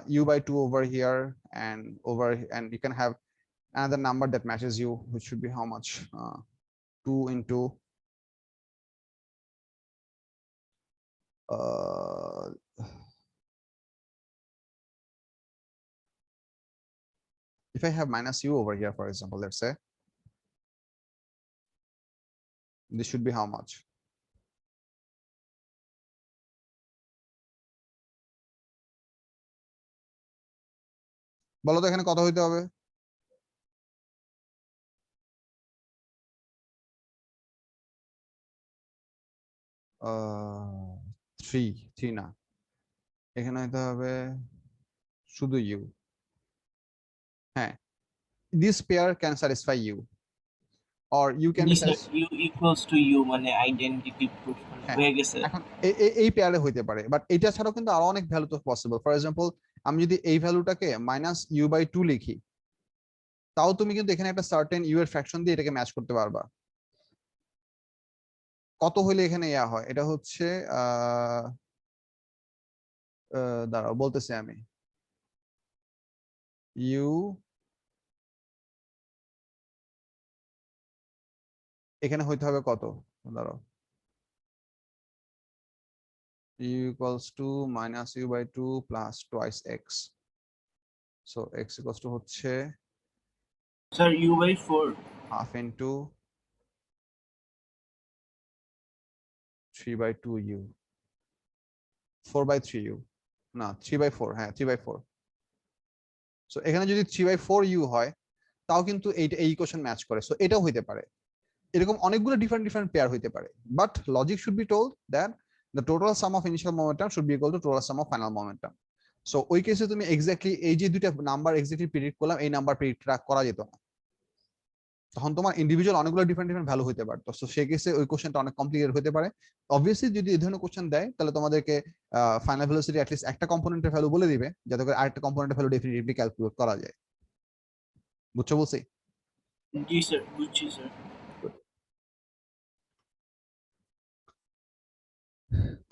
u by 2 over here, and you can have another number that matches u, which should be how much, 2 into if I have minus u over here, for example, let's say this should be how much? বলো তো এখানে কত হইতে হবে? Three না, এখানে হইতে হবে শুধু ইউ। হ্যাঁ, this pair can satisfy you, or you can be u equals to u মানে আইডেন্টিটি প্রুফ হয়ে গেছে। এখন এই পেয়ারে হইতে পারে, বাট এটা ছাড়াও কিন্তু আরো অনেক ভ্যালু তো পসিবল। ফর এক্সাম্পল, আমি যদি এই ভ্যালুটাকে মাইনাস ইউ বাই 2 লিখি, তাও তুমি কিন্তু এখানে একটা সার্টেন ইউ এর ফ্র্যাকশন দিয়ে এটাকে ম্যাচ করতে পারবা। কত হইলে এখানে ইয়া হয়? এটা হচ্ছে দাঁড়াও বলতেছি আমি, ইউ এখানে হইতে হবে কত, দাঁড়াও, u equals to minus u by 2 plus twice x. So x equals to হচ্ছে sir u by 4 half into 3 by 2 u, 4 by 3 u, না 3 by 4, হ্যাঁ 3 by 4. সো এখানে যদি 3 by 4 u হয়, তাও কিন্তু এই ইকুয়েশন ম্যাচ করে। সো এটাও হইতে পারে। এরকম অনেকগুলো ডিফারেন্ট পেয়ার হইতে পারে, but logic should be told that the total sum of initial momentum should be equal to total sum of final momentum. So ওই কেসে তুমি এক্স্যাক্টলি এই যে দুইটা নাম্বার এক্স্যাক্টলি প্রেডিক্ট করলাম, এই নাম্বার প্রেডিক্ট করা যেত না, তখন তোমার ইন্ডিভিজুয়াল অনেকগুলো ডিফারেন্ট ভ্যালু হতে পারতো। সো সেই কেসে ওই কোশ্চেনটা অনেক কমপ্লিকেটেড হতে পারে। অবভিয়াসলি যদি এই ধরনের কোশ্চেন দেয়, তাহলে তোমাদেরকে ফাইনাল ভেলোসিটি অ্যাটলিস্ট একটা কম্পোনেন্টের ভ্যালু বলে দিবে, যাতে করে আরেকটা কম্পোনেন্টের ভ্যালু ডেফিনিটলি ক্যালকুলেট করা যায়। বুঝছো বলছি? জি স্যার, বুঝছি স্যার।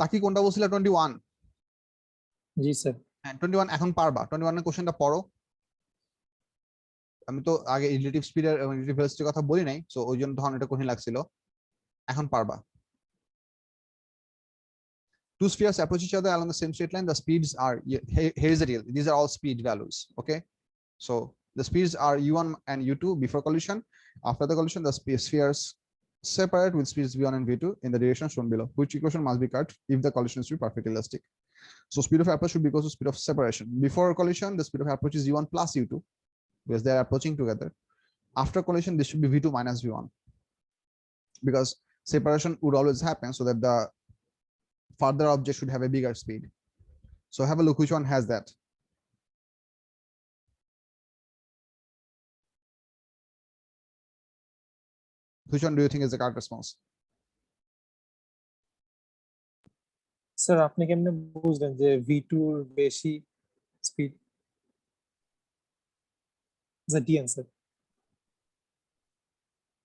তাকি কোনটা বলছিল? 21? জি স্যার। হ্যাঁ 21 এখন পারবা? 21 এর কোশ্চেনটা পড়ো। আমি তো আগে রিলেটিভ স্পিড আর রিলেটিভ ভেলোসিটির কথা বলি নাই, সো ওই জন্য তখন এটা কঠিন লাগছিল, এখন পারবা। Two spheres approach each other along the same straight line. The speeds are, here is the deal, these are all speed values. Okay, so the speeds are u1 and u2 before collision. After the collision, the spheres separate with speeds v1 and v2 in the direction shown below. Which equation must be cut if the collision is to be perfectly elastic? So speed of approach should be equal to speed of separation. Before collision, the speed of approach is u1 plus u2 because they are approaching together. After collision, this should be v2 minus v1 because separation would always happen, so that the further object should have a bigger speed. So have a look which one has that. Which one do you think is the correct response? Sir আপনি কেমনে বুঝলেন যে v2 এর বেশি speed? the d answer.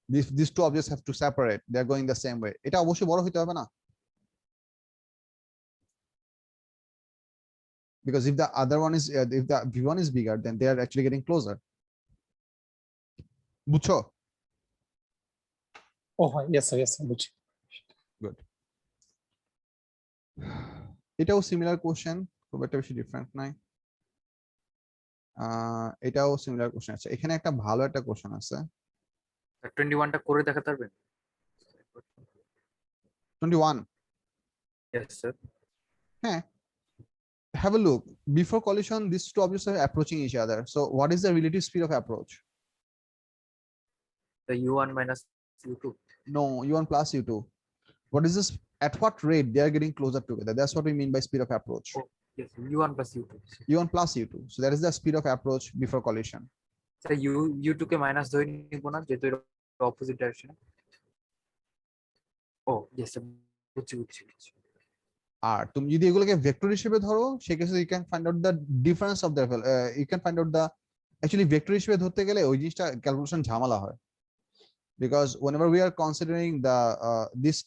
These two objects have to separate, they are going the same way. এটা অবশ্যই বড় হইতে হবে না, because if the other one is if the v1 is bigger, then they are actually getting closer. বুঝছো? Oh হয়, yes sir, বুঝছি। Good. এটাও সিমিলার কোশ্চেন, খুব একটা বেশি ডিফারেন্ট নাই। এটাও সিমিলার কোশ্চেন আছে। এখানে একটা ভালো একটা কোশ্চেন আছে 21টা করে দেখাতে পারবেন? 21। Yes, sir. হ্যাঁ, have a look. Before collision, these two objects are approaching each other. So what is the relative speed of approach? The U1 minus U2. No, u1 plus u2. What is this? At what rate they are getting closer together? That's what we mean by speed of approach. Oh, yes, U1 plus U2. u1 plus u2. So that is the speed of approach before collision. So U2 K minus ধরে নিব না, যেহেতু opposite direction. ও yes, বুঝছি। আর তুমি যদি এগুলোকে vector হিসেবে ধরো, সেক্ষেত্রে you can find out the difference of the you can find out the actually vector হিসেবে ধরতে গেলে ওই জিনিসটা ক্যালকুলেশন ঝামেলা হয়, because whenever we are considering the this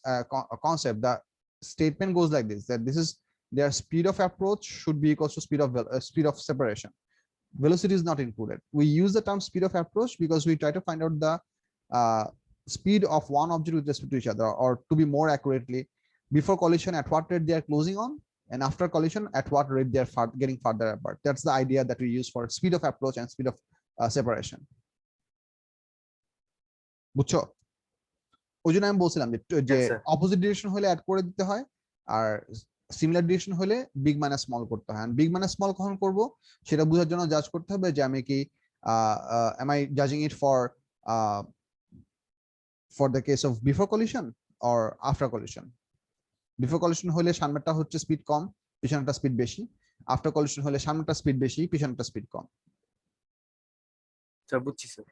concept, the statement goes like this, that this is their speed of approach should be equals to speed of separation. Velocity is not included. We use the term speed of approach because we try to find out the speed of one object with respect to each other, or to be more accurately, before collision at what rate they are closing on, and after collision at what rate they are getting farther apart. That's the idea that we use for speed of approach and speed of separation. বুঝছো? ওই জন্য আমি বলছিলাম যে opposite direction হলে add করে দিতে হয়, আর সিমিলার ডিরেকশন হলে বিগ মাইনাস স্মল করতে হয়। বিগ মাইনাস স্মল কখন করব সেটা বোঝার জন্য জাজ করতে হবে যে আমি কি am I judging it for the case of before collision or after collision. Before collision হলে সামনেরটা হচ্ছে স্পিড কম, পিছনেরটা স্পিড বেশি। আফটার কলিশন হলে সামনেরটা স্পিড বেশি, পিছনেরটা স্পিড কম। স্যার বুঝছি স্যার।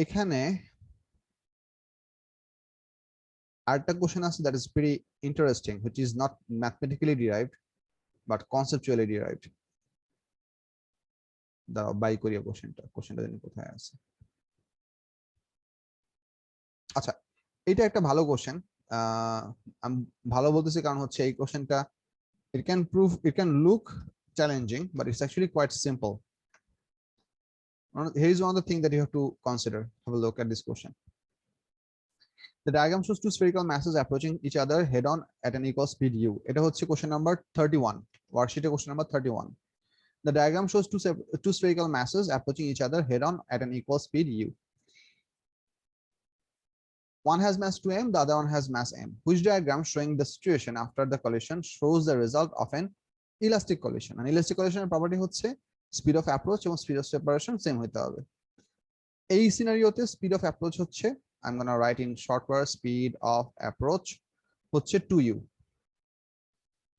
এখানে আরেকটা কোশ্চেন আছে that is pretty interesting, which is not mathematically derived but conceptually derived. দাঁড়াও বাই করিয়া কোশ্চেনটা জানি কোথায় আছে। আচ্ছা, এটা একটা ভালো কোশ্চেন। আমি ভালো বলতেছি কারণ হচ্ছে এই কোশ্চেনটা it can look challenging but it's actually quite simple. Here is one of the things that you have to consider. Have a look at this question. The diagram shows two spherical masses approaching each other head on at an equal speed u. এটা হচ্ছে question number 31, worksheet question number 31. The diagram shows two spherical masses approaching each other head on at an equal speed u. One has mass 2m, the other one has mass m. Which diagram showing the situation after the collision shows the result of an elastic collision? An elastic collision property হচ্ছে speed of approach এবং speed of separation same হইতে হবে। এই সিনারিওতে speed of approach হচ্ছে, I'm going to write in short word, speed of approach হচ্ছে 2u.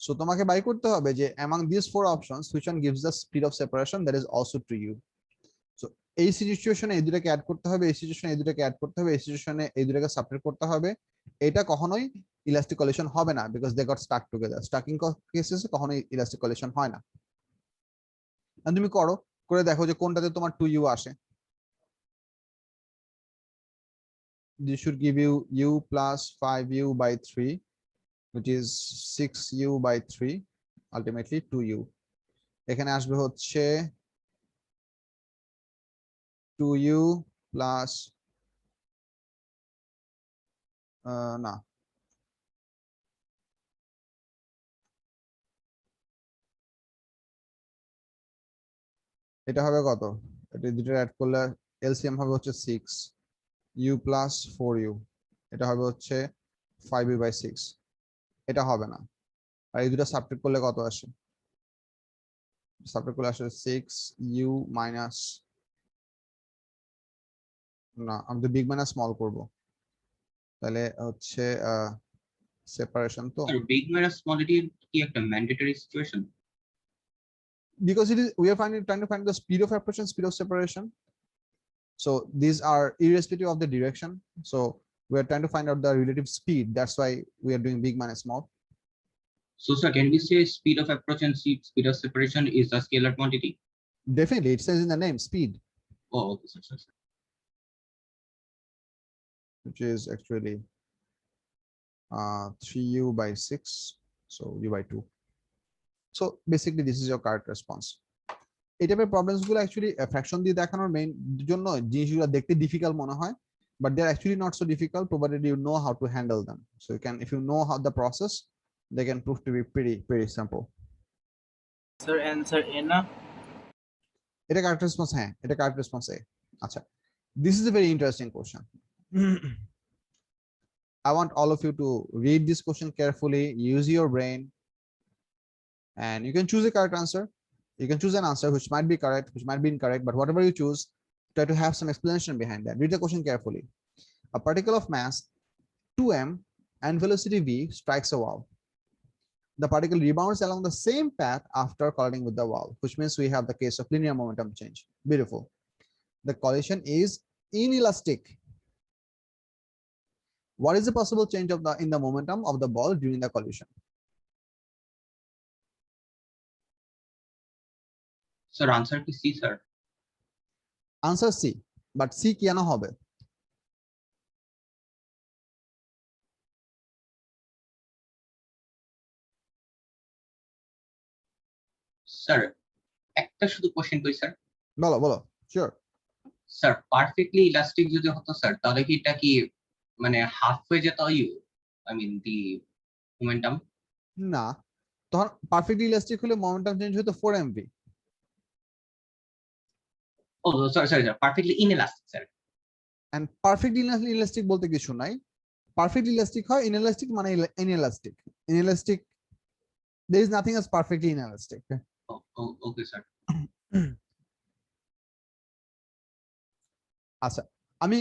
So তোমাকে by করতে হবে যে among these four options which one gives the speed of separation that is also 2u. So এই সিচুয়েশনে এই দুটাকে অ্যাড করতে হবে, এই সিচুয়েশনে এই দুটাকে অ্যাড করতে হবে, এই সিচুয়েশনে এই দুটাকে সাবট্রাক্ট করতে হবে। এটা কখনোই ইলাস্টিক কলিশন হবে না because they got stuck together. স্টাকিং কেসেসে কখনোই ইলাস্টিক কলিশন হয় না। আর তুমি করে দেখো যে কোনটাতে তোমার 2u আসে। This should give you u plus 5u by 3, which is 6u by 3, ultimately 2u. এখানে আসবে হচ্ছে 2u plus না, এটা হবে কত? এটা দুটো অ্যাড করলে এলসিএম হবে হচ্ছে 6, u plus 4u, এটা হবে হচ্ছে 5u by 6। এটা হবে না। আর এই দুটো সাবট্রাক্ট করলে কত আসে? সাবট্রাক্ট করলে আসে 6u minus, না আমি তো বিগ মাইনাস স্মল করব, তাহলে হচ্ছে সেপারেশন তো বিগ মাইনাস স্মল এটি কি একটা mandatory situation? because we are trying to find the speed of approach and speed of separation, so these are irrespective of the direction, so we are trying to find out the relative speed. That's why we are doing big minus small. So sir, can we say speed of approach and speed of separation is a scalar quantity? Definitely, it says in the name speed. Oh, okay, sir. Which is actually 3u by 6, so u by 2. So basically this is your correct response. এই টাইপের problems গুলো actually fraction দিয়ে দেখানোর main জন্য জিনিসগুলো দেখতে difficult মনে হয়, but they are actually not so difficult provided you know how to handle them. So you can, if you know how the process, they can prove to be pretty simple. Sir answer A না? এটা correct response, হ্যাঁ এটা correct response এ। আচ্ছা, this is a very interesting question. I want all of you to read this question carefully, use your brain, and you can choose a correct answer. You can choose an answer which might be correct, which might be incorrect, but whatever you choose, try to have some explanation behind that. Read the question carefully. A particle of mass 2m and velocity v strikes a wall. The particle rebounds along the same path after colliding with the wall, which means we have the case of linear momentum change. Beautiful. The collision is inelastic. What is the possible change of the in the momentum of the ball during the collision? Sir, answer কি C, sir? Answer C, but C কেন হবে? Sir, একটা শুধু question কই sir. বলো বলো, sure. Sir perfectly elastic যদি হতো স্যার, তাহলে কি এটা কি মানে হাফ হয়ে যেত আই মিন দি মোমেন্টাম? না, তখন পারফেক্টলি ইলাস্টিক হলে মোমেন্টাম চেঞ্জ হতো 4mv। ও sorry sorry sir, perfectly inelastic sir. and perfectly inelastic বলতে কিছু নাই। perfectly elastic হয়, inelastic মানে inelastic। inelastic, there is nothing as perfectly inelastic. Okay sir. আচ্ছা, আমি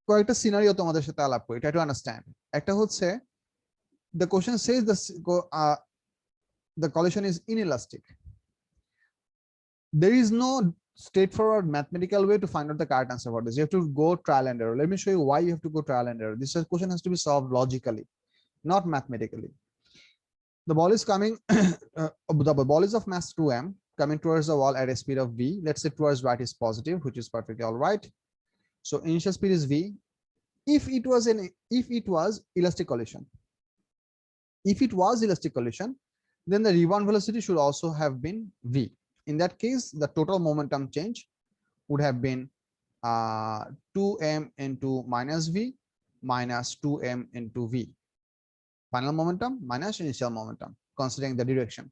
কয়েকটা সিনারিও তোমাদের সাথে আলাপ করি, try to understand. একটা হচ্ছে the question says the collision is inelastic. There is no straightforward mathematical way to find out the correct answer for this. You have to go trial and error. Let me show you why you have to go trial and error. This question has to be solved logically, not mathematically. The ball is coming, the ball is of mass 2m coming towards the wall at a speed of v. Let's say towards right is positive, which is perfectly all right. So initial speed is v. If it was elastic collision, then the rebound velocity should also have been v. In that case, the total momentum change would have been 2m into minus v minus 2m into v. Final momentum minus initial momentum, considering the direction.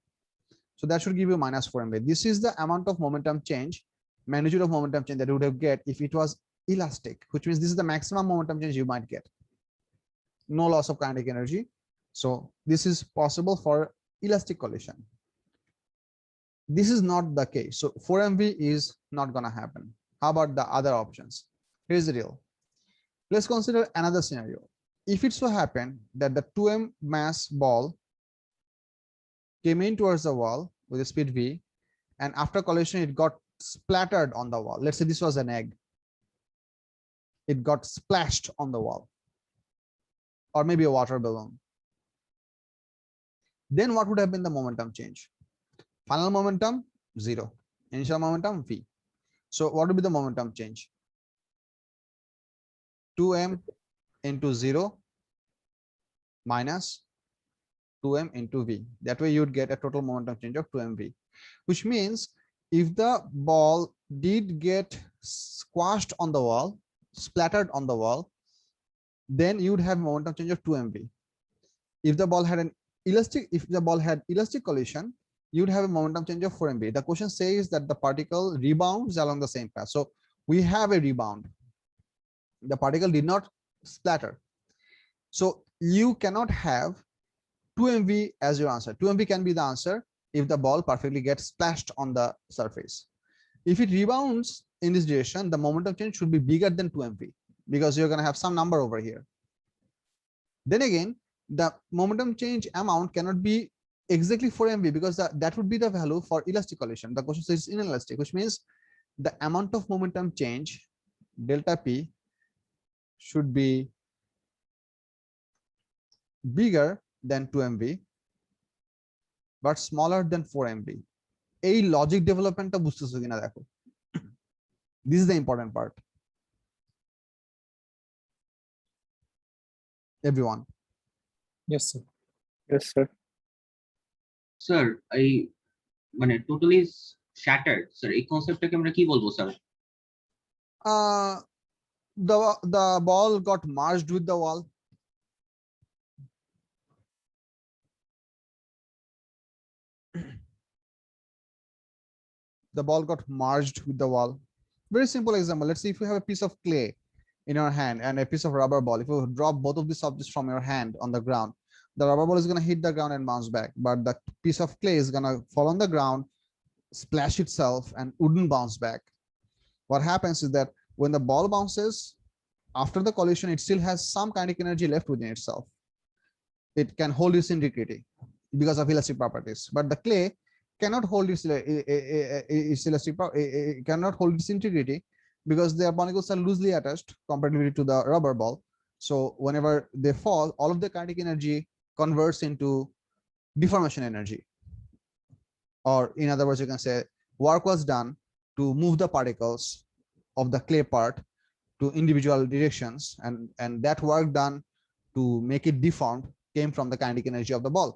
So that should give you minus 4mv. This is the amount of momentum change, magnitude of momentum change that you would have get if it was elastic, which means this is the maximum momentum change you might get. No loss of kinetic energy. So this is possible for elastic collision. This is not the case. So 4mv is not going to happen. How about the other options? Here's the deal. Let's consider another scenario. If it so happened that the 2m mass ball came in towards the wall with a speed v, and after collision it got splattered on the wall. Let's say this was an egg. It got splashed on the wall, or maybe a water balloon. Then what would have been the momentum change? Final momentum 0, initial momentum v. So what would be the momentum change? 2m into 0 minus 2m into v. That way you would get a total momentum change of 2mv, which means if the ball did get squashed on the wall, splattered on the wall, then you would have momentum change of 2mv. If the ball had elastic collision, you would have a momentum change of 4mv. The question says that the particle rebounds along the same path. So we have a rebound. The particle did not splatter. So you cannot have 2mv as your answer. 2mv can be the answer if the ball perfectly gets splashed on the surface. If it rebounds in this direction, the momentum change should be bigger than 2mv, because you're going to have some number over here. Then again, the momentum change amount cannot be exactly 4mv, because that would be the value for elastic collision. The question says inelastic, which means the amount of momentum change delta p should be bigger than 2mv but smaller than 4mv. এই logic ডেভেলপমেন্টটা বুঝতেছো কিনা দেখো। This is the important part. Everyone. Yes, sir. Yes, sir. Sir এই মানে totally shattered sir, এই কনসেপ্টটাকে আমরা কি বলবো sir? The ball got merged with the wall. the ball got merged with the wall. Very simple example. Let's say if you have a piece of clay in your hand and a piece of rubber ball, if you drop both of these objects from your hand on the ground, the rubber ball is going to hit the ground and bounce back, but the piece of clay is going to fall on the ground, splash itself, and wouldn't bounce back. What happens is that when the ball bounces, after the collision, it still has some kinetic energy left within itself. It can hold its integrity because of elastic properties, but the clay cannot hold its elastic cannot hold its integrity because their barnacles are loosely attached comparatively to the rubber ball. So whenever they fall, all of the kinetic energy converts into deformation energy, or in other words, you can say work was done to move the particles of the clay part to individual directions, and that work done to make it deformed came from the kinetic energy of the ball.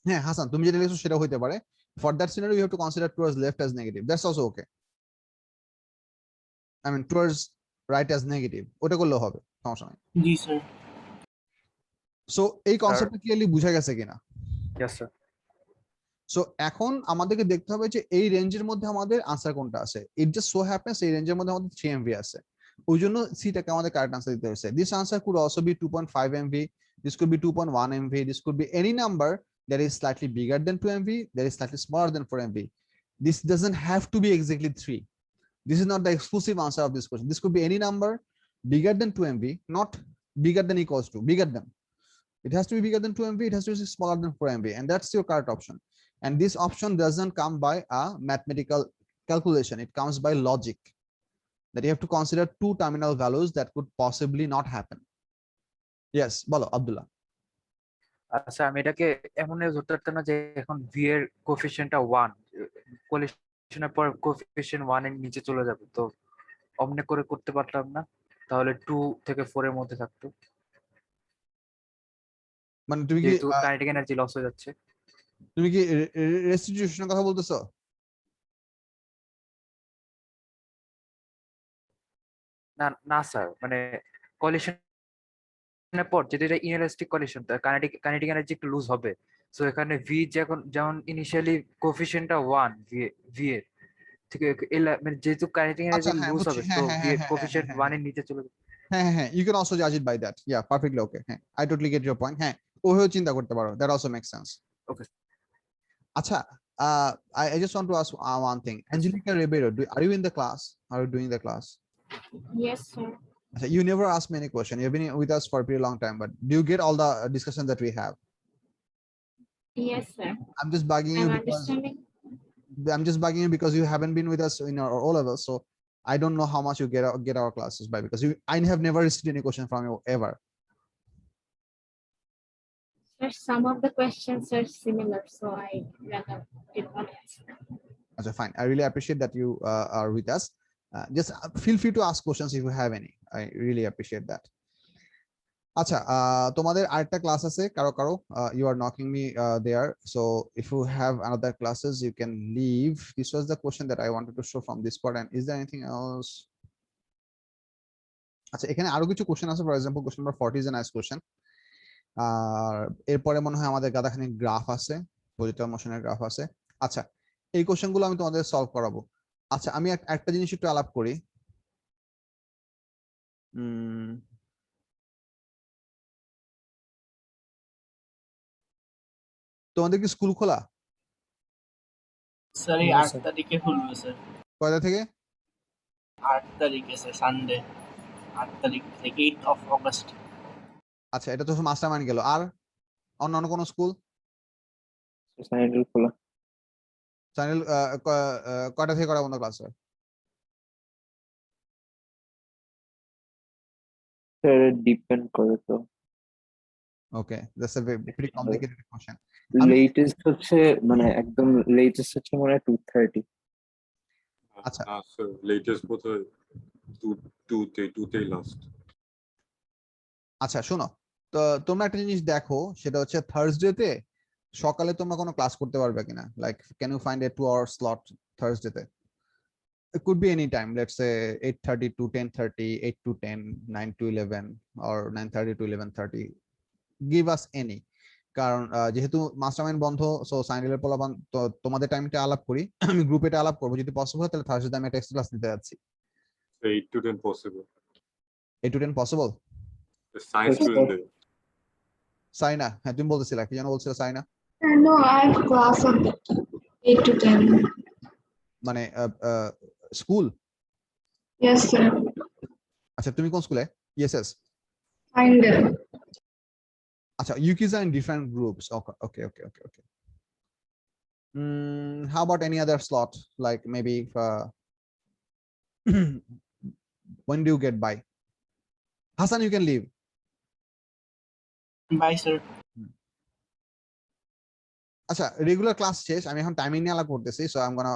Yeah, Hasan, তুমি যেটা লিখছো সেটা হইতে পারে। For that scenario, you have to consider towards left as negative. That's also okay. I mean, towards right as negative. ওটা করলেও হবে, সমস্যা নাই। জি স্যার। So এই কনসেপ্টটা ক্লিয়ারলি বুঝা গেছে কিনা? Yes, sir. সো এখন আমাদেরকে দেখতে হবে যে এই রেঞ্জের মধ্যে আমাদের আনসার কোনটা আছে। ইট জাস্ট সো হ্যাপেন্স এই রেঞ্জের মধ্যে আমাদের 3 MV আছে, ওই জন্য সিটাকে আমাদের কারেক্ট আনসার দিতে হয়েছে। This answer could also be 2.5 MV, this could be 2.1 MV, this could be any number that is slightly bigger than 2 MV, that is slightly smaller than 4 MV. This doesn't have to be exactly 3. This is not the exclusive answer of this question. This could be any number bigger than 2 MV, not bigger than equals to, bigger than. It has to be bigger than 2 MV, it has to be smaller than 4 MV, and that's your correct option. And this option doesn't come by a mathematical calculation, it comes by logic, that you have to consider two terminal values that could possibly not happen. Yes, bolo Abdullah. আচ্ছা, আমি এটাকে এমন ধরতে পারতাম না যে এখন V এর কোফিশিয়েন্টটা 1, কোলিশনের পর কোফিশিয়েন্ট 1 এর নিচে চলে যাবে, তো অমনে করে করতে পারতাম না, তাহলে 2 থেকে 4 এর মধ্যে থাকতো, মানে তুমি কি যেহেতু কাইনেটিক এনার্জি লস হয়ে যাচ্ছে। তুমি কি রেস্টিটিউশনের কথা বলতেছো? না না স্যার, মানে কলিশনের পর যদি এটা ইনএলাস্টিক কলিশন, তার কাইনেটিক এনার্জি একটু লুজ হবে। সো এখানে ভি যেমন ইনিশিয়ালি কোফিশিয়েন্টটা 1 ভি এর ঠিক মানে যেহেতু কাইনেটিক এনার্জি লুজ হবে, তো ভি এর কোফিশিয়েন্ট 1 এর নিচে চলে যাবে। হ্যাঁ, you can also judge it by that. Yeah, perfectly okay. হ্যাঁ, I totally get your point. হ্যাঁ, ওইভাবে চিন্তা করতে পারো, that also makes sense. Okay. আচ্ছা, I just want to ask one thing. Angelica Ribeiro, are you in the class? Are you doing the class? Yes, sir. You never asked me any question. You've been with us for a pretty long time, but do you get all the discussion that we have? Yes, sir. I'm just bugging you I'm because understanding. I'm just bugging you because you haven't been with us in our O levels, so I don't know how much you get our classes by, because I have never received any question from you ever. Sir, some of the questions are similar, so I rather did not answer. Okay, fine. I really appreciate that you are with us. Just feel free to ask questions if you have any. I really appreciate that. আচ্ছা, তোমাদের আরেকটা class আছে কারো you are knocking me there, so if you have another classes you can leave. This was the question that I wanted to show from this part, and is there anything else? আচ্ছা, এখানে আরো কিছু question আছে। For example question number 40 is a nice question. আর এরপরে মনে হয় আমাদের গাদাখানি graph আছে, পজিটিভ মোশনের গ্রাফ আছে। আচ্ছা, এই কোশ্চেনগুলো আমি তোমাদের সলভ করাবো। আচ্ছা, আমি একটা জিনিস একটু আলাপ করি। তোমাদের কি স্কুল খোলা? স্যার এই 8 তারিখে খুলবে স্যার। কয়টা থেকে? 8 তারিখে স্যার, সানডে 8 তারিখ থেকে 8 অফ অগস্ট। আচ্ছা, এটা তো মাস্টারমাইন্ড গেল। আর অন্যান্য কোন স্কুল? চ্যানেল খোলা। চ্যানেল কয়টা থেকে কয়টা পর্যন্ত ক্লাস হয়? স্যার ডিপেন্ড করে তো। Okay, that's a very complicated question. Latest হচ্ছে মানে একদম লেটেস্ট হচ্ছে মনে হয় 2:30। আচ্ছা, না স্যার, লেটেস্ট বোধহয় 2 লাস্ট। আচ্ছা শোনো, তো তোমরা একটা জিনিস দেখো, সেটা হচ্ছে থার্সডেতে সকালে তোমরা কোনো ক্লাস করতে পারবে কিনা। Like can you find a 2 hour slot থার্সডেতে? It could be any time, let's say 8:30 to 10:30, 8 to 10, 9 to 11, or 9:30 to 11:30. Give us any, কারণ যেহেতু মাস্টারমাইন্ড বন্ধ, সো সাইন্ডেলের পোলাপান তোমাদের টাইমটা আলাপ করি, আমি গ্রুপে এটা আলাপ করবো, যদি পসিবল হয় তাহলে থার্সডে আমি একটা এক্সট্রা ক্লাস নিতে যাচ্ছি। 8 to 10 possible. 8 to 10 possible? The science Yes, will sir. do. Saina, হ্যাঁ তুমি বলতেছিলা, কি যেন বলছিলে Saina? No, I have class on 8 to 10. মানে স্কুল? Yes, sir. আচ্ছা তুমি কোন স্কুলে? ইএসএস? Final. আচ্ছা, UKs are in different groups. Okay. How about any other slot? Like maybe if, when do you get by? Hassan, you can leave. Bye, sir. আচ্ছা, regular class শেষ, আমি এখন timing নিয়ে আলাপ করতেছি, সো আই এম গোনা